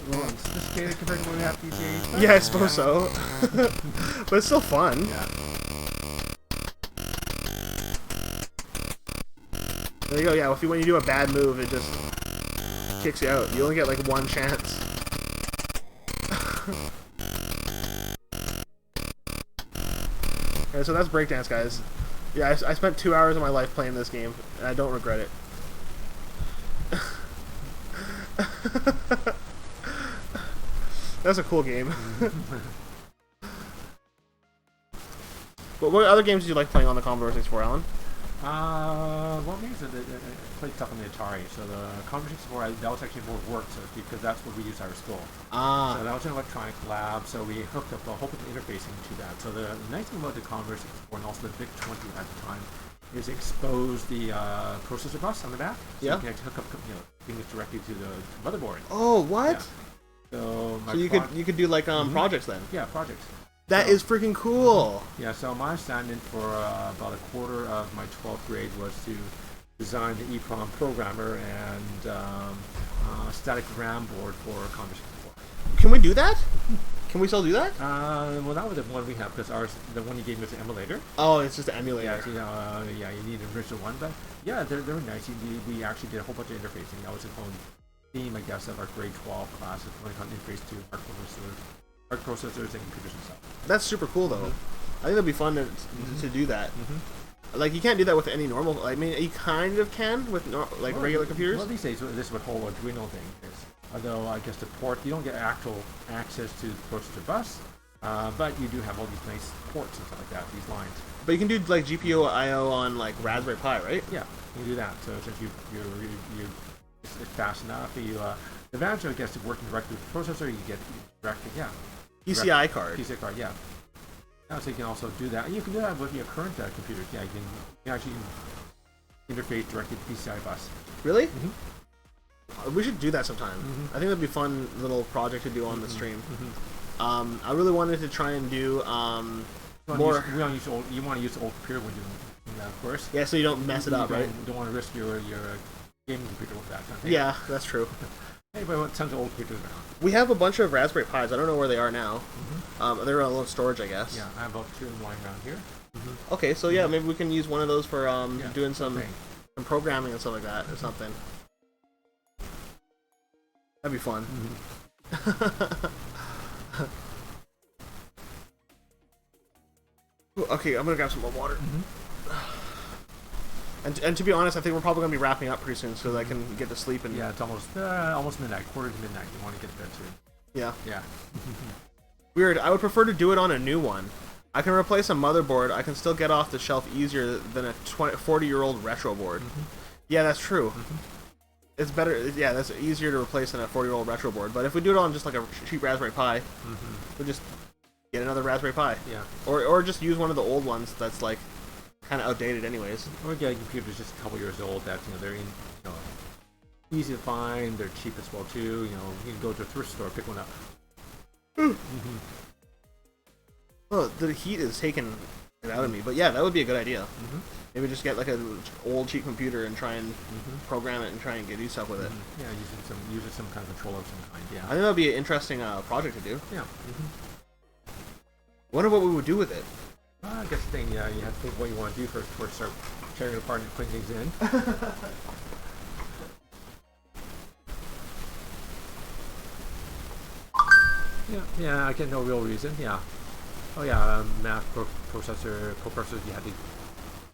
well, sophisticated compared to what we have these days. Yeah, I suppose so. But it's still fun. Yeah. There you go. Yeah, when you do a bad move, it just kicks you out. You only get like one chance. Okay, so that's breakdance, guys. Yeah, I spent 2 hours of my life playing this game, and I don't regret it. That's a cool game. But what other games did you like playing on the Commodore 64, Alan? What games did I played stuff on the Atari? So the Commodore 64, that was actually more work, so to speak, because that's what we used our school. So that was an electronic lab, so we hooked up a whole bunch of interfacing to that. So the nice thing about the Commodore 64 and also the VIC-20 at the time is it exposed the processor bus on the back. So you can actually hook up, things directly to the motherboard. Oh, what? Yeah. So you could do like projects then. Yeah, projects. That is freaking cool. Yeah, so my stand-in for about a quarter of my 12th grade was to design the EEPROM programmer and static RAM board for Commodore 64. Can we do that? Can we still do that? Well, that was the one we have because the one you gave me was an emulator. Oh, it's just an emulator. Yeah, so, you need an original one, but yeah, they're nice. We actually did a whole bunch of interfacing. That was the whole theme, I guess, of our grade 12 class. It's when it comes to interface to hard processors and computers and stuff. That's super cool, though. I think that'd be fun to do that. Like, you can't do that with any normal... I mean, you kind of can with regular computers. Well, these days, this is what whole Arduino thing is. Although, I guess the port, you don't get actual access to the processor bus, but you do have all these nice ports and stuff like that, these lines. But you can do, like, GPU I/O on, like, Raspberry Pi, right? Yeah, you can do that. So since it's fast enough, the advantage, I guess, of working directly with the processor, you get directly, PCI card. PCI card, yeah. So you can also do that. And you can do that with your current computers. Yeah, you can actually interface directly to the PCI bus. Really? We should do that sometime. I think that'd be a fun little project to do on the stream. I really wanted to try and do more... You want to use the old computer when you're doing that, of course. Yeah, so you don't mess it up, right? You don't want to risk your gaming computer with that kind of thing. Yeah, that's true. Anybody want tons of old computers now? We have a bunch of Raspberry Pis. I don't know where they are now. They're on a little storage, I guess. Yeah, I have about 2 lying around here. Okay, so yeah, maybe we can use one of those for doing some programming and stuff like that, or something. That'd be fun. Okay, I'm gonna grab some more water. And to be honest, I think we're probably gonna be wrapping up pretty soon, so that I can get to sleep. And yeah, it's almost midnight, quarter to midnight. You want to get to bed soon. Yeah. Yeah. Weird. I would prefer to do it on a new one. I can replace a motherboard. I can still get off the shelf easier than a 40-year-old retro board. Yeah, that's true. It's better. Yeah, that's easier to replace than a 40-year-old retro board. But if we do it on just like a cheap Raspberry Pi, we'll just get another Raspberry Pi. Yeah. Or just use one of the old ones that's like kind of outdated, anyways. Or get a computer that's just a couple years old that they're in, easy to find. They're cheap as well too. You can go to a thrift store, pick one up. Well, the heat is taking it out of me, but yeah, that would be a good idea. Maybe just get like an old cheap computer and try and program it and try and do stuff with it. Yeah, using some kind of controller of some kind. Yeah. I think that would be an interesting project to do. Yeah. Wonder what we would do with it. I guess the thing, you have to think what you want to do first before you start tearing it apart and putting things in. Yeah, I get no real reason. Yeah. Oh yeah, math coprocessors. You had to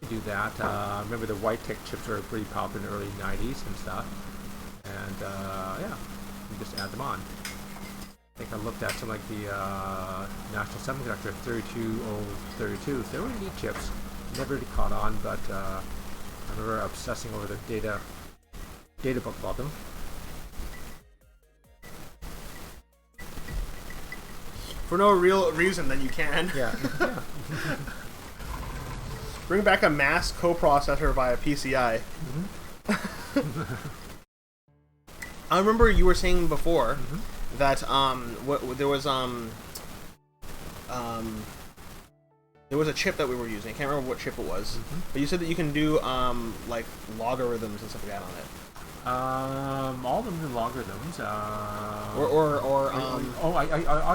do that. I remember the white tech chips were pretty popular in the early '90s and stuff. And yeah, you just add them on. I think I looked at some like the National Semiconductor 32032s. They were neat chips. Never really caught on, but I remember obsessing over the data book about them. For no real reason, then you can. Yeah. Bring back a mass coprocessor via PCI. I remember you were saying before that there was a chip that we were using. I can't remember what chip it was, but you said that you can do like logarithms and stuff like that on it. All of them do logarithms. I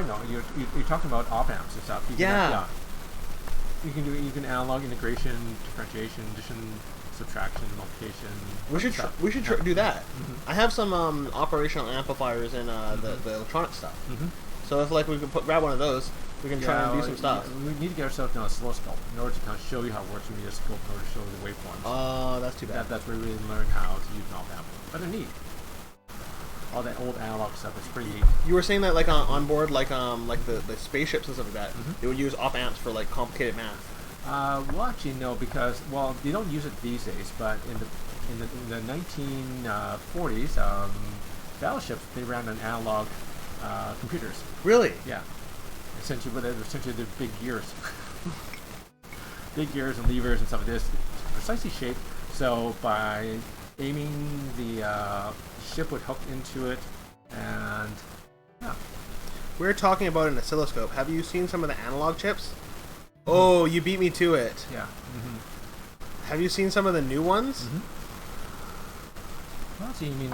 know. You're talking about op amps and stuff. Yeah. You can analog integration, differentiation, addition, subtraction, multiplication. We should do that. I have some operational amplifiers in the electronic stuff. So if like we could grab one of those, we can try and do some stuff. We need to get ourselves an oscilloscope in order to kind of show you how it works. We need a scope in order to show you the waveforms. Oh, that's too bad. That's where we really learn how to use an op amp. But they're neat. All that old analog stuff is pretty neat. You were saying that like on board, like the spaceships and stuff like that, they would use op amps for like complicated math. Well, actually, no, because they don't use it these days. But in the 1940s, battleships they ran on analog computers. Really? Yeah. Essentially, they're big gears, big gears and levers and stuff like this, precisely shaped. So by aiming, the ship would hook into it, and yeah. We're talking about an oscilloscope. Have you seen some of the analog chips? Oh, you beat me to it. Yeah. Have you seen some of the new ones? Well, so you mean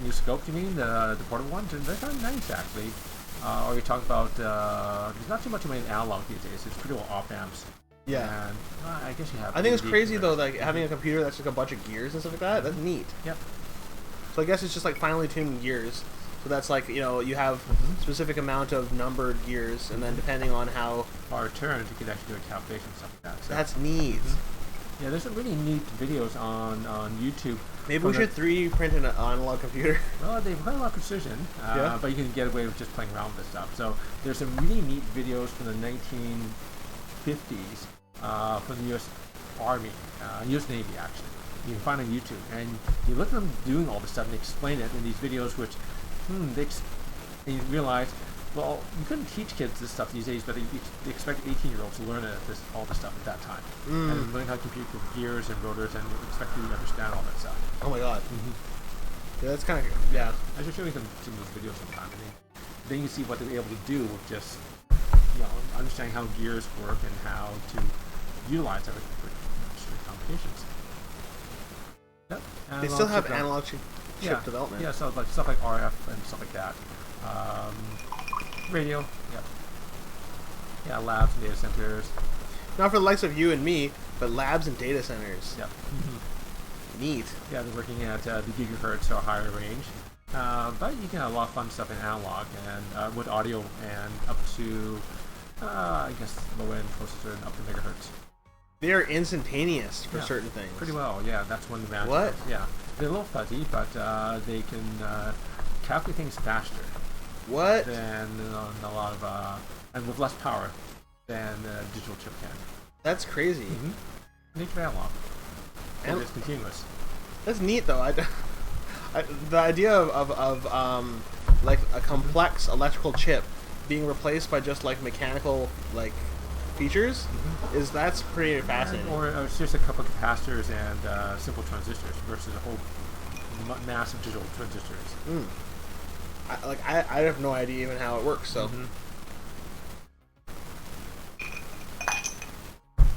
new scopes? You mean the portable ones? They're kind of nice, actually. Or you talk about there's not too much of an analog these days. It's pretty well op amps. Yeah. And I guess you have. I think it's crazy though, like having a computer that's like a bunch of gears and stuff like that. That's neat. Yep. So I guess it's just like finely tuned gears. So that's like, you have specific amount of numbered gears, and then depending on how far it turns, you can actually do a calculation and stuff like that. So. That's neat. Yeah, there's some really neat videos on YouTube. Maybe we should 3D print an analog computer. Well, they've got a lot of precision, but you can get away with just playing around with this stuff. So there's some really neat videos from the 1950s from the U.S. Army, U.S. Navy actually. You can find on YouTube, and you look at them doing all this stuff and they explain it in these videos, which and you realize, well, you couldn't teach kids this stuff these days, but they expect 18-year-olds to learn all this stuff at that time. And learn how to compute with gears and rotors and expect you to understand all that stuff. Oh my god. Yeah, that's kind of, yeah. I should show you some of those videos sometime. I mean, then you see what they're able to do with just, understanding how gears work and how to utilize them for complications. Yep. They still have analog chip development. Yeah, so like stuff like RF and stuff like that. Radio, yeah, labs and data centers. Not for the likes of you and me, but labs and data centers. Yep. Neat. Yeah, they're working at the gigahertz or higher range. But you can have a lot of fun stuff in analog and with audio and up to, I guess, low end processor and up to megahertz. They're instantaneous for certain things. Pretty well, yeah. That's one advantage. What? Yeah, they're a little fuzzy, but they can calculate things faster. What? Than a lot of and with less power than a digital chip can. That's crazy. Nature of analog. And it's continuous. That's neat, though. The idea of like a complex electrical chip being replaced by just like mechanical like features, that's pretty fascinating. Or it's just a couple of capacitors and simple transistors versus a whole massive digital transistors. I have no idea even how it works. So.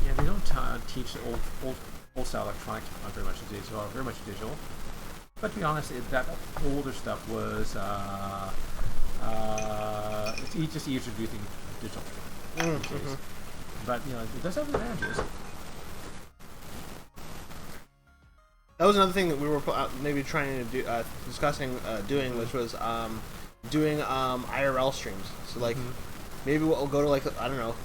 Yeah, they don't teach the old style electronics very much these days. Well, very much digital. But to be honest, that older stuff was it's just easier to do things digital these days. But it does have advantages. That was another thing that we were maybe trying to do, discussing doing, which was doing IRL streams. So like maybe we'll go to like I don't know,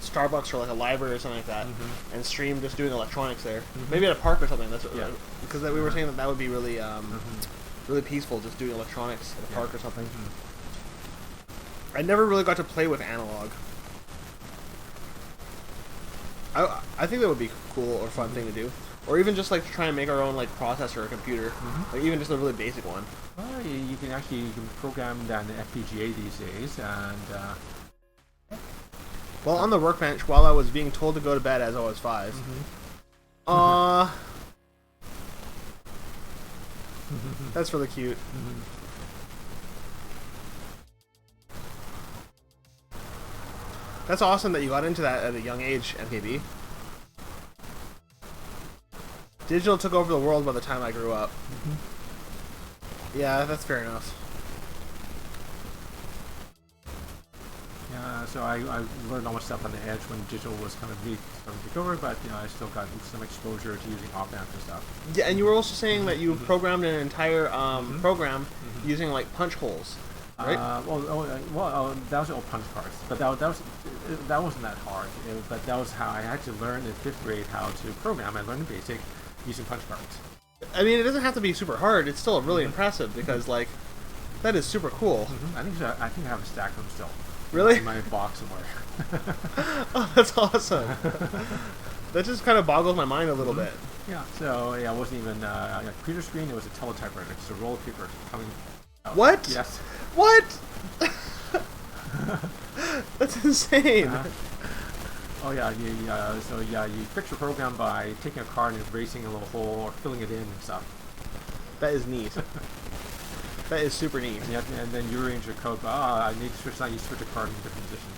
Starbucks or like a library or something like that, and stream just doing electronics there. Maybe at a park or something. That's what, because we were saying that would be really really peaceful, just doing electronics at a park or something. I never really got to play with analog. I think that would be cool or fun thing to do, or even just like to try and make our own like processor or computer, like even just a really basic one. Well, you can program that in the FPGA these days, and well, on the workbench while I was being told to go to bed as I was 5. That's really cute. That's awesome that you got into that at a young age, MKB. Digital took over the world by the time I grew up. Yeah, that's fair enough. Yeah, so I learned all my stuff on the edge when digital was kind of starting to take over, but I still got some exposure to using op-amps and stuff. Yeah, and you were also saying that you programmed an entire program using like punch holes, right? That was all punch cards, but that wasn't that hard. But that was how I had to learn in 5th grade how to program. I learned the basic using punch cards. I mean, it doesn't have to be super hard. It's still really impressive because like that is super cool. I think I have a stack of them still. Really? In my box somewhere. Oh, that's awesome. That just kind of boggles my mind a little bit. Yeah. So it wasn't even a computer screen. It was a teletypewriter. Just a roll of paper coming out. What? Yes. What? That's insane. Oh yeah. You fix your program by taking a card and erasing a little hole or filling it in and stuff. That is neat. That is super neat. And then you arrange your code. I need to switch that. You switch a card in a different position.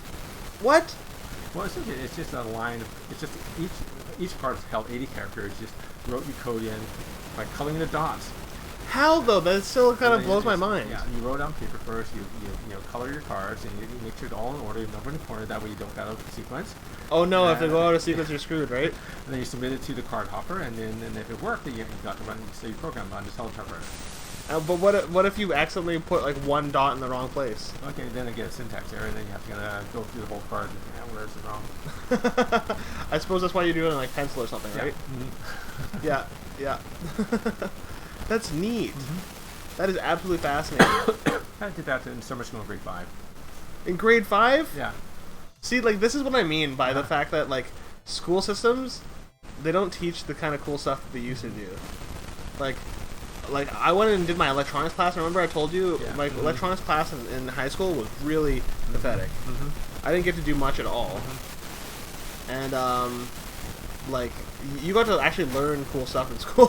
What? Well, it's just a line. It's just each card is held 80 characters. Just wrote your code in by coloring the dots. How though? That still kind of blows my mind. Yeah, you wrote on paper first. You color your cards and you make sure it's all in order. Number in the corner. That way you don't get out of the sequence. Oh no! If they go out of sequence, you're screwed, right? And then you submit it to the card hopper, and then if it worked, then you got to run your program on the teletypewriter. But what if you accidentally put like one dot in the wrong place? Okay, then I get a syntax error, and then you have to go through the whole card and where is it wrong. I suppose that's why you do it in like pencil or something, right? Yeah. Yeah. That's neat. That is absolutely fascinating. I did that in summer school in grade 5. In grade 5? Yeah. See, like this is what I mean by the fact that like school systems, they don't teach the kind of cool stuff that they used to do. Like I went and did my electronics class. Remember I told you my electronics class in high school was really pathetic. I didn't get to do much at all. And like you got to actually learn cool stuff in school.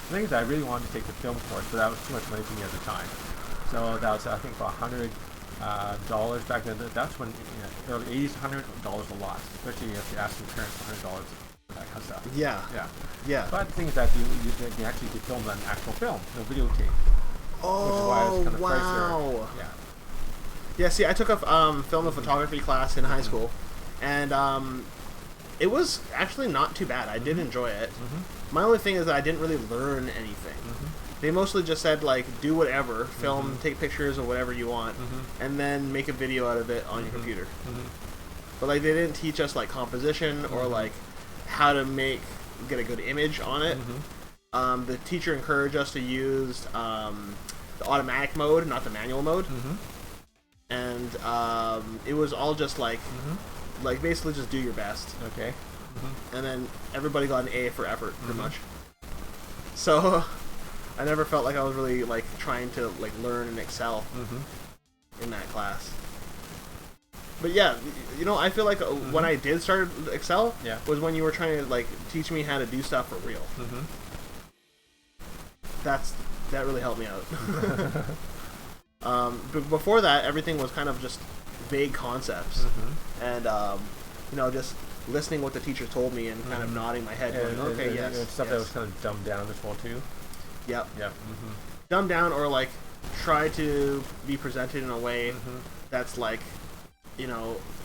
The thing is, I really wanted to take the film course, but that was too much money for me at the time. So that was, I think, for $100 back then. That's when early '80s, $100 a lot, especially if you ask your parents for $100 for that kind of stuff. Yeah. But the thing is that you actually did film on actual film, no videotape. Oh, which is why it was kind of wow. pricier. Yeah. See, I took a film and photography class in high school, and it was actually not too bad. I did enjoy it. My only thing is that I didn't really learn anything. They mostly just said, like, do whatever, film, take pictures of whatever you want, and then make a video out of it on your computer. But, like, they didn't teach us, like, composition or, like, how to get a good image on it. The teacher encouraged us to use the automatic mode, not the manual mode. And it was all just, like, basically just do your best. Okay. And then everybody got an A for effort, pretty much. So I never felt like I was really like trying to like learn and excel in that class. But yeah, I feel like when I did start Excel Yeah. was when you were trying to like teach me how to do stuff for real. That really helped me out. But before that, everything was kind of just vague concepts, and just listening what the teacher told me and kind of nodding my head, going, okay, yes. And stuff yes. that was kind of dumbed down as well too. Yep. Yeah. Dumbed down, or like try to be presented in a way that's like,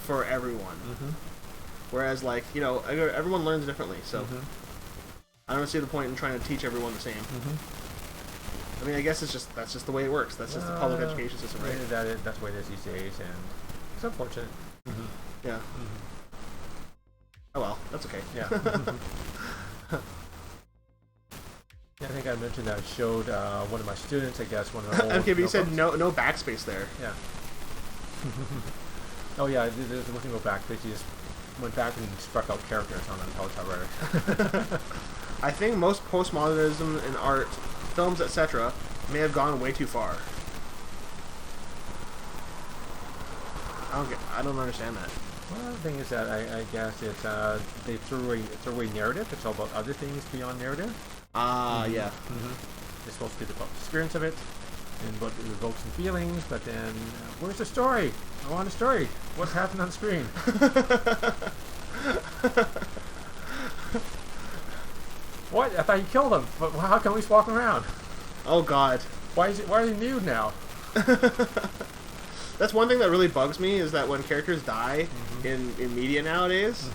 for everyone. Whereas like, everyone learns differently, so I don't see the point in trying to teach everyone the same. I mean, I guess that's just the way it works. That's just the public education system, right? That's the way it is these days, and it's unfortunate. Yeah. Oh well, that's okay. Yeah. Yeah, I think I mentioned that I showed one of my students, I guess, one of the old Okay, but you said notebooks. no backspace there. Yeah. Oh yeah, there's one thing go back. They just went back and struck out characters on an typewriter. I think most postmodernism in art, films, etc., may have gone way too far. I don't understand that. Well, the thing is that I guess it's they threw away narrative. It's all about other things beyond narrative. Yeah. It's supposed to be the experience of it and what it evokes some feelings, but then where's the story? I want a story. What's happened on screen? What? I thought you killed him. But how come he's walking around? Oh God. Why are they nude now? That's one thing that really bugs me, is that when characters die in media nowadays,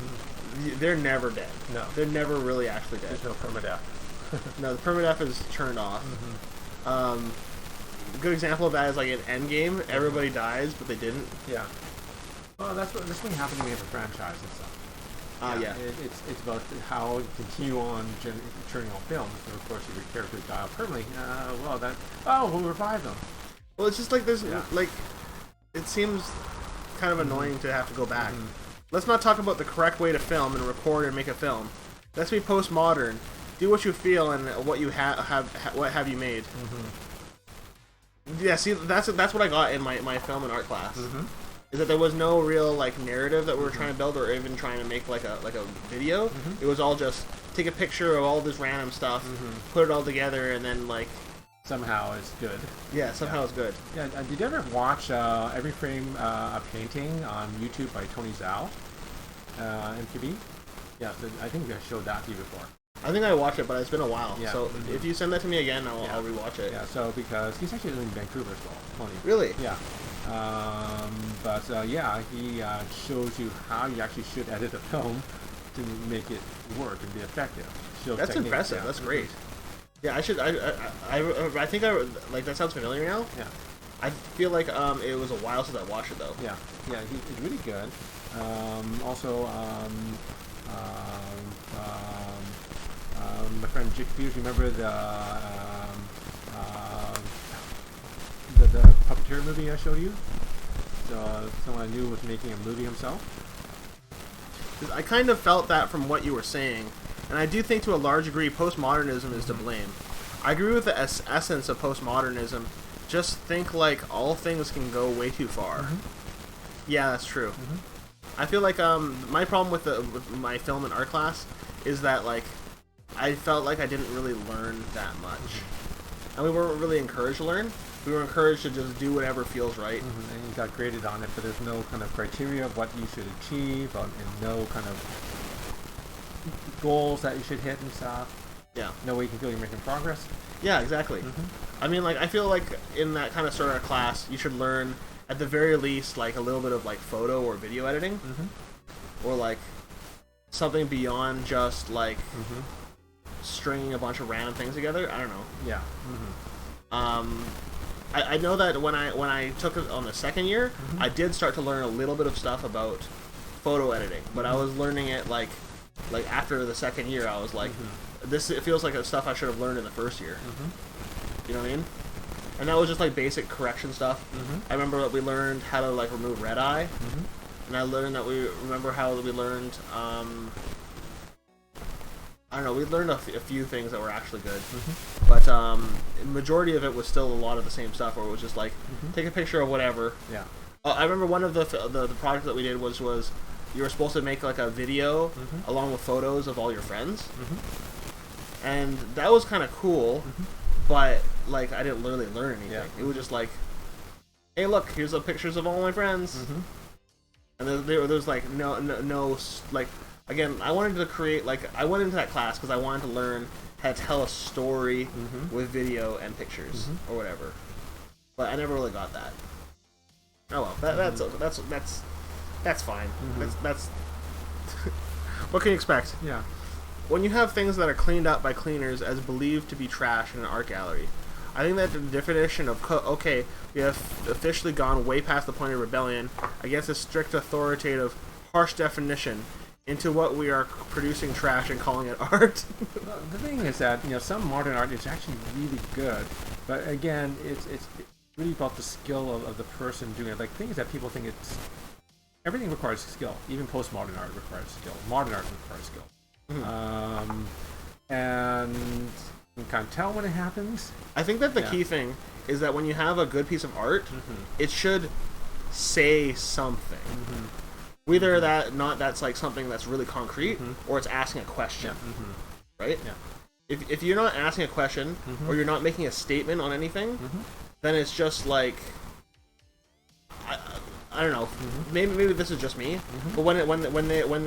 they're never dead. No. They're never really actually dead. There's no permadeath. No, the permadeath is turned off. A good example of that is like in Endgame, everybody dies, but they didn't. Yeah. Well, that's what happens when you have a franchise and stuff. Yeah. It's about how you continue on churning on films. And of course, if your characters die off permanently, we'll revive them. Well, it's just like there's Yeah. like, it seems kind of annoying to have to go back. Let's not talk about the correct way to film and record and make a film. Let's be postmodern. Do what you feel and what you what have you made. Yeah, see, that's what I got in my film and art class. Is that there was no real like narrative that we were trying to build, or even trying to make like a video. It was all just take a picture of all this random stuff, put it all together, and then like Somehow it's good. somehow it's good. Yeah. Did you ever watch Every Frame a Painting on YouTube by Tony Zhao? MTV? Yeah, so I think I showed that to you before. I think I watched it, but it's been a while. Yeah. So if you send that to me again, I'll rewatch it. Yeah, so because he's actually in Vancouver as well, Tony. Really? Yeah. He shows you how you actually should edit a film to make it work and be effective. Shows That's techniques, impressive. yeah. That's great. Yeah, I should. I think like that sounds familiar now. Yeah. I feel like it was a while since I watched it though. Yeah. He's really good. My friend Jick Hughes, remember the puppeteer movie I showed you? Someone I knew was making a movie himself. 'Cause I kind of felt that from what you were saying, and I do think to a large degree postmodernism is to blame. I agree with the essence of postmodernism. Just think like all things can go way too far. Yeah, that's true. I feel like my problem with my film and art class is that like I felt like I didn't really learn that much, and we weren't really encouraged to learn. We were encouraged to just do whatever feels right. And you got graded on it, but there's no kind of criteria of what you should achieve, and no kind of goals that you should hit and stuff. Yeah. No way you can feel you're making progress. Yeah, exactly. I mean, like, I feel like in that kind of sort of class, you should learn, at the very least, like, a little bit of, like, photo or video editing. Or, like, something beyond just, like, stringing a bunch of random things together. I don't know. Yeah. I know that when I took it on the second year, I did start to learn a little bit of stuff about photo editing, but I was learning it like after the second year. I was like, it feels like stuff I should have learned in the first year. You know what I mean? And that was just like basic correction stuff. I remember that we learned how to like remove red eye, and I learned that we learned I don't know, we learned a few things that were actually good, but the majority of it was still a lot of the same stuff, where it was just like, take a picture of whatever, Yeah. I remember one of the projects that we did was you were supposed to make like a video along with photos of all your friends, and that was kind of cool, but like I didn't really learn anything. Yeah. It was just like, hey, look, here's the pictures of all my friends, and there was like no like, again, I wanted to create, like, I went into that class because I wanted to learn how to tell a story with video and pictures or whatever, but I never really got that. Oh well, that's fine. That's what can you expect? Yeah. When you have things that are cleaned up by cleaners as believed to be trash in an art gallery, I think that the definition of okay, we have officially gone way past the point of rebellion against a strict, authoritative, harsh definition into what we are producing trash and calling it art. The thing is that some modern art is actually really good, but again, it's really about the skill of the person doing it. Like things that people think everything requires skill. Even postmodern art requires skill. Modern art requires skill. And you can kind of tell when it happens. I think that the key thing is that when you have a good piece of art, it should say something. Whether that's like something that's really concrete, or it's asking a question, right? Yeah. If you're not asking a question, or you're not making a statement on anything, then it's just like, I don't know. Maybe this is just me, but when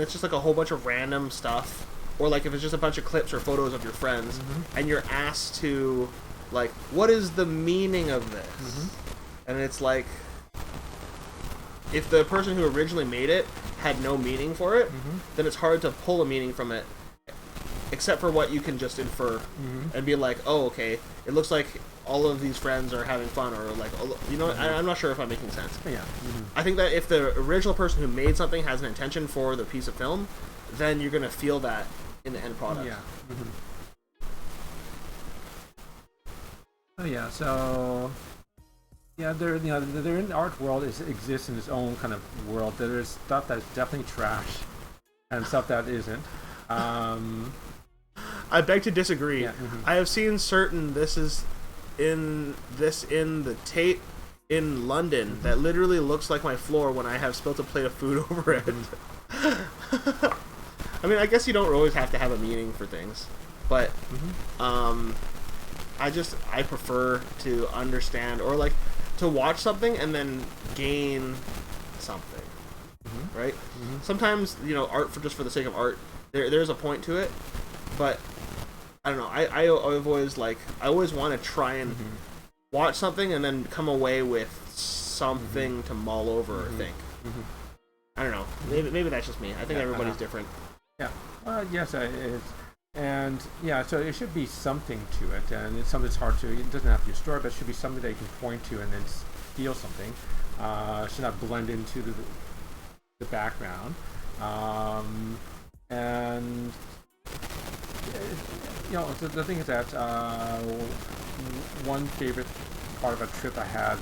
it's just like a whole bunch of random stuff, or like if it's just a bunch of clips or photos of your friends, and you're asked to, like, what is the meaning of this? And it's like, if the person who originally made it had no meaning for it, then it's hard to pull a meaning from it, except for what you can just infer and be like, oh, okay, it looks like all of these friends are having fun, or like, I'm not sure if I'm making sense. Yeah. I think that if the original person who made something has an intention for the piece of film, then you're gonna feel that in the end product. Yeah. Oh yeah. So. Yeah, they're in the art world exists in its own kind of world. There's stuff that's definitely trash, and stuff that isn't. I beg to disagree. Yeah, I have seen certain this in the Tate in London that literally looks like my floor when I have spilt a plate of food over it. I mean, I guess you don't always have to have a meaning for things, but I prefer to understand, or like to watch something and then gain something, right? Sometimes art for the sake of art, there's a point to it, but I don't know. I've always I always want to try and watch something and then come away with something to mull over or think. I don't know. Maybe that's just me. I think everybody's different. Yeah. Well, yes, it is. And yeah, so it should be something to it, and it's something that's hard to. It doesn't have to be a story, but it should be something that you can point to and then feel something. It should not blend into the background. And the thing is that one favorite part of a trip I had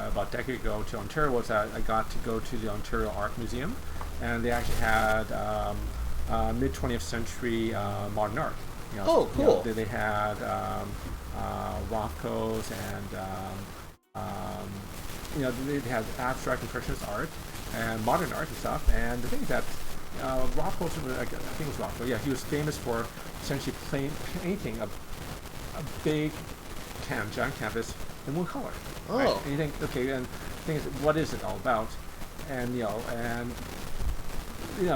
about a decade ago to Ontario was that I got to go to the Ontario Art Museum, and they actually had mid 20th century modern art. Oh, cool! They had Rothko's and they had abstract impressionist art and modern art and stuff. And the thing is that Rothko's, I think it was Rothko. Yeah, he was famous for essentially painting a big giant canvas in one color. Oh. Right? And you think, okay, and the thing is, what is it all about? And the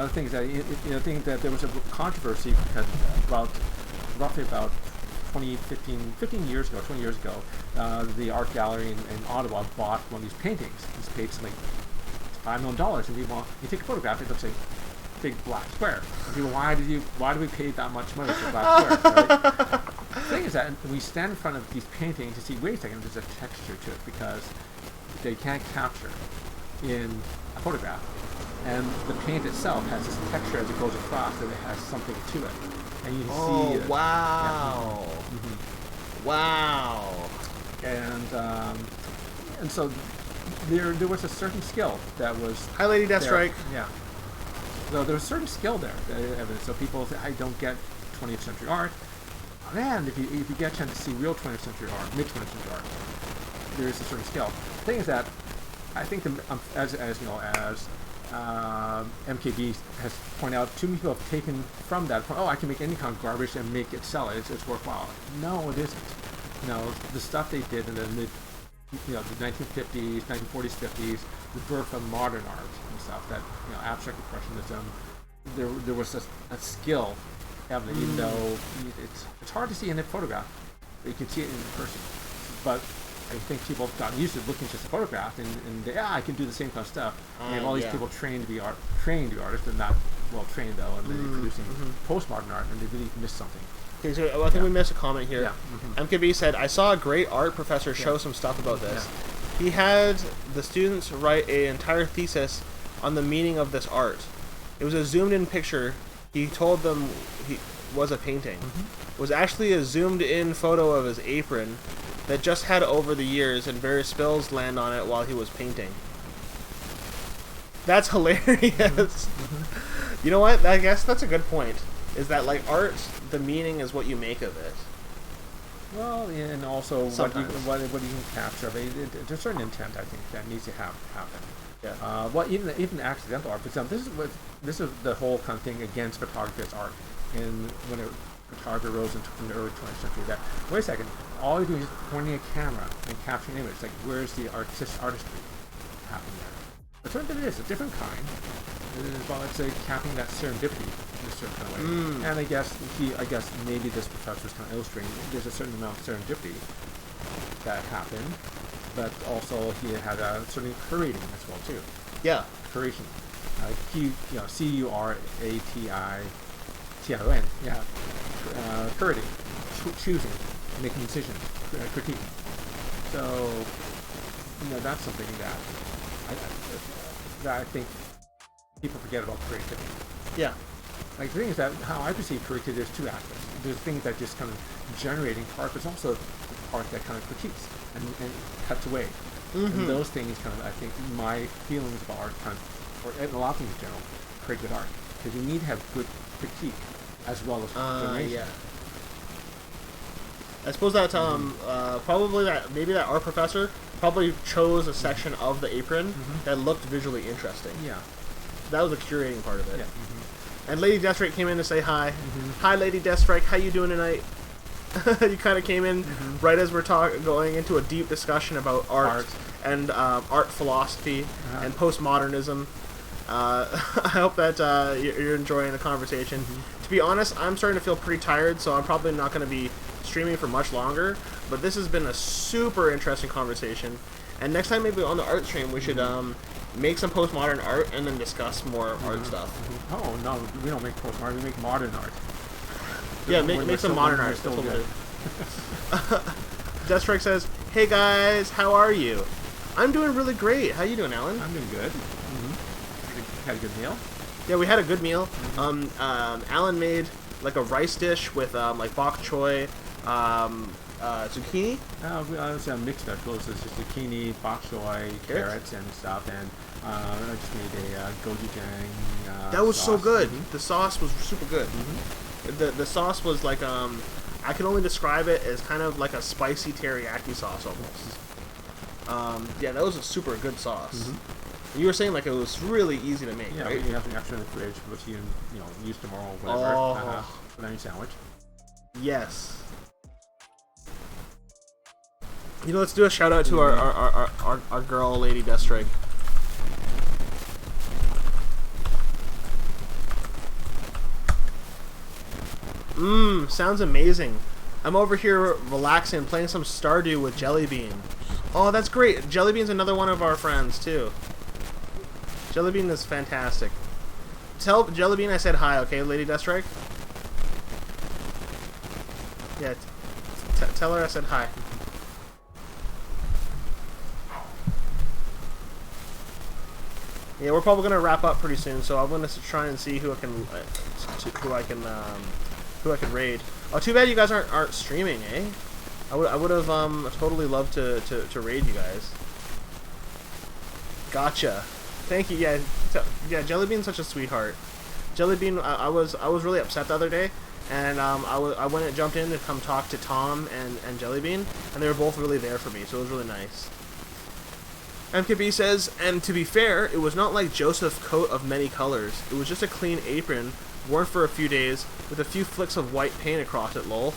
thing is that I think that there was a controversy because roughly about 15 years ago, 20 years ago, the art gallery in Ottawa bought one of these paintings. It's paid something $5 million, and people, you take a photograph, it looks like a big black square. And people, why do we pay that much money for a black square? Right? The thing is that we stand in front of these paintings to see, wait a second, there's a texture to it because they can't capture in a photograph. And the paint itself has this texture as it goes across, that it has something to it. And you can see it. Wow. Yeah. Wow. And so there was a certain skill that was... Hi, Lady Deathstrike. Yeah. So there was a certain skill there. So people say, I don't get 20th century art. Man, if you get a chance to see real 20th century art, mid 20th century art, there is a certain skill. The thing is that I think as you know, as MKB has pointed out, too many people have taken from that. Oh, I can make any kind of garbage and make it sell it. It's worthwhile. No, it isn't. You know, the stuff they did in the mid, the 1950s, 1940s, 50s, the birth of modern art and stuff. That abstract expressionism. There was a skill evident, even though it's hard to see in a photograph, but you can see it in person. But I think people have gotten used to looking just at a photograph and I can do the same kind of stuff. And have all these people trained to be artists, but not well trained though, and they're producing postmodern art, and they really missed something. Okay, so I think we missed a comment here. Yeah. MKB said, I saw a great art professor show some stuff about this. Yeah. He had the students write an entire thesis on the meaning of this art. It was a zoomed-in picture. He told them he was a painting. It was actually a zoomed-in photo of his apron that just had over the years and various spills land on it while he was painting. That's hilarious. You know what? I guess that's a good point. Is that like art, the meaning is what you make of it. Well, yeah, and also what you can capture of it. There's a certain intent, I think, that needs to happen. Yeah. Well, even accidental art. For example, this is the whole kind of thing against photography as art. And when photography rose in the early 20th century, that wait a second, all you do is pointing a camera and capturing an image. Like, where's the artistry happening there? But certainly it is a different kind. It's capturing that serendipity in a certain kind of way. And I guess maybe this professor is kind of illustrating there's a certain amount of serendipity that happened, but also he had a certain curating as well too. Yeah. Curation. Curating. Yeah. Curating. Choosing. Making decisions. Critiquing. So, that's something that I think people forget about creativity. Yeah. Like, the thing is that how I perceive creativity, there's two aspects. There's things that just kind of generating part, but there's also the part that kind of critiques and cuts away. And those things kind of, I think, my feelings about art kind of, or a lot of things in general, create good art. Because you need to have good critique as well as generation. Yeah. I suppose that probably maybe that art professor probably chose a section of the apron that looked visually interesting. Yeah. That was the curating part of it. Yeah. And Lady Deathstrike came in to say hi. Hi, Lady Deathstrike. How you doing tonight? You kind of came in right as we're going into a deep discussion about art. And art philosophy and postmodernism. I hope that you're enjoying the conversation. To be honest, I'm starting to feel pretty tired, so I'm probably not going to be streaming for much longer. But this has been a super interesting conversation. And next time, maybe on the art stream, we should make some postmodern art and then discuss more art stuff. Oh no, we don't make postmodern. We make modern art. Yeah, make some modern art. Still good. Deathstrike says, "Hey guys, how are you? I'm doing really great. How you doing, Alan?" I'm doing good. Had a good meal. Yeah, we had a good meal. Alan made like a rice dish with like bok choy, zucchini. I was mixed vegetables. It's just zucchini, bok choy, carrots, and stuff. And I just made a gochujang. That was sauce. so good. The sauce was super good. The sauce was like I can only describe it as kind of like a spicy teriyaki sauce almost. Yeah, that was a super good sauce. You were saying like it was really easy to make, yeah, right? You have some extra in the fridge, which you use tomorrow or whatever. Put on your sandwich. Yes. Let's do a shout out to our girl, Lady Deathstrike. Sounds amazing. I'm over here relaxing, playing some Stardew with Jellybean. Oh, that's great. Jellybean's another one of our friends, too. Jellybean is fantastic. Tell Jellybean I said hi, okay, Lady Deathstrike? Yeah, tell her I said hi. Yeah, we're probably gonna wrap up pretty soon, so I'm gonna try and see who I can raid. Oh, too bad you guys aren't streaming, eh? I would have totally loved to raid you guys. Gotcha. Thank you. Yeah, Jellybean's such a sweetheart. Jellybean, I was really upset the other day, and I went and jumped in to come talk to Tom and Jellybean, and they were both really there for me, so it was really nice. MKB says, and to be fair, it was not like Joseph's coat of many colors. It was just a clean apron, worn for a few days, with a few flicks of white paint across it, lol.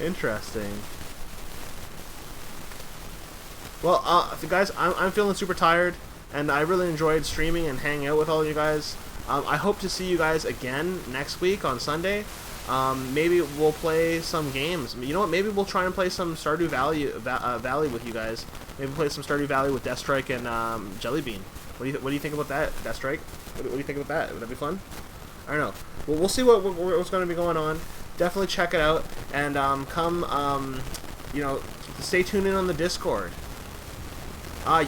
Interesting. Well, guys, I'm feeling super tired, and I really enjoyed streaming and hanging out with all of you guys. I hope to see you guys again next week on Sunday. Maybe we'll play some games. You know what? Maybe we'll try and play some Stardew Valley with you guys. Maybe play some Stardew Valley with Deathstrike and Jellybean. What do you think about that, Deathstrike? What do you think about that? Would that be fun? I don't know. Well, we'll see what's going to be going on. Definitely check it out, and you know, stay tuned in on the Discord.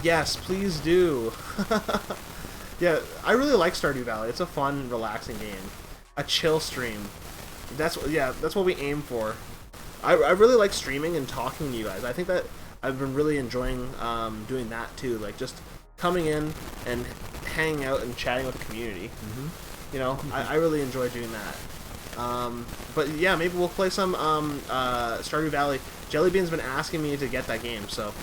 Yes, please do. Yeah, I really like Stardew Valley. It's a fun, relaxing game. A chill stream. That's what we aim for. I really like streaming and talking to you guys. I think that I've been really enjoying doing that too. Like just coming in and hanging out and chatting with the community. You know, I really enjoy doing that. But yeah, maybe we'll play some Stardew Valley. Jellybean's been asking me to get that game, so.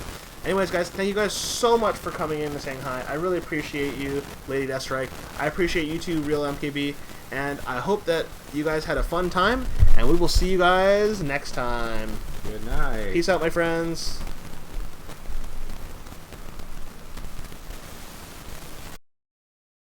Anyways, guys, thank you guys so much for coming in and saying hi. I really appreciate you, Lady Deathstrike. I appreciate you too, Real MKB. And I hope that you guys had a fun time, and we will see you guys next time. Good night. Peace out, my friends.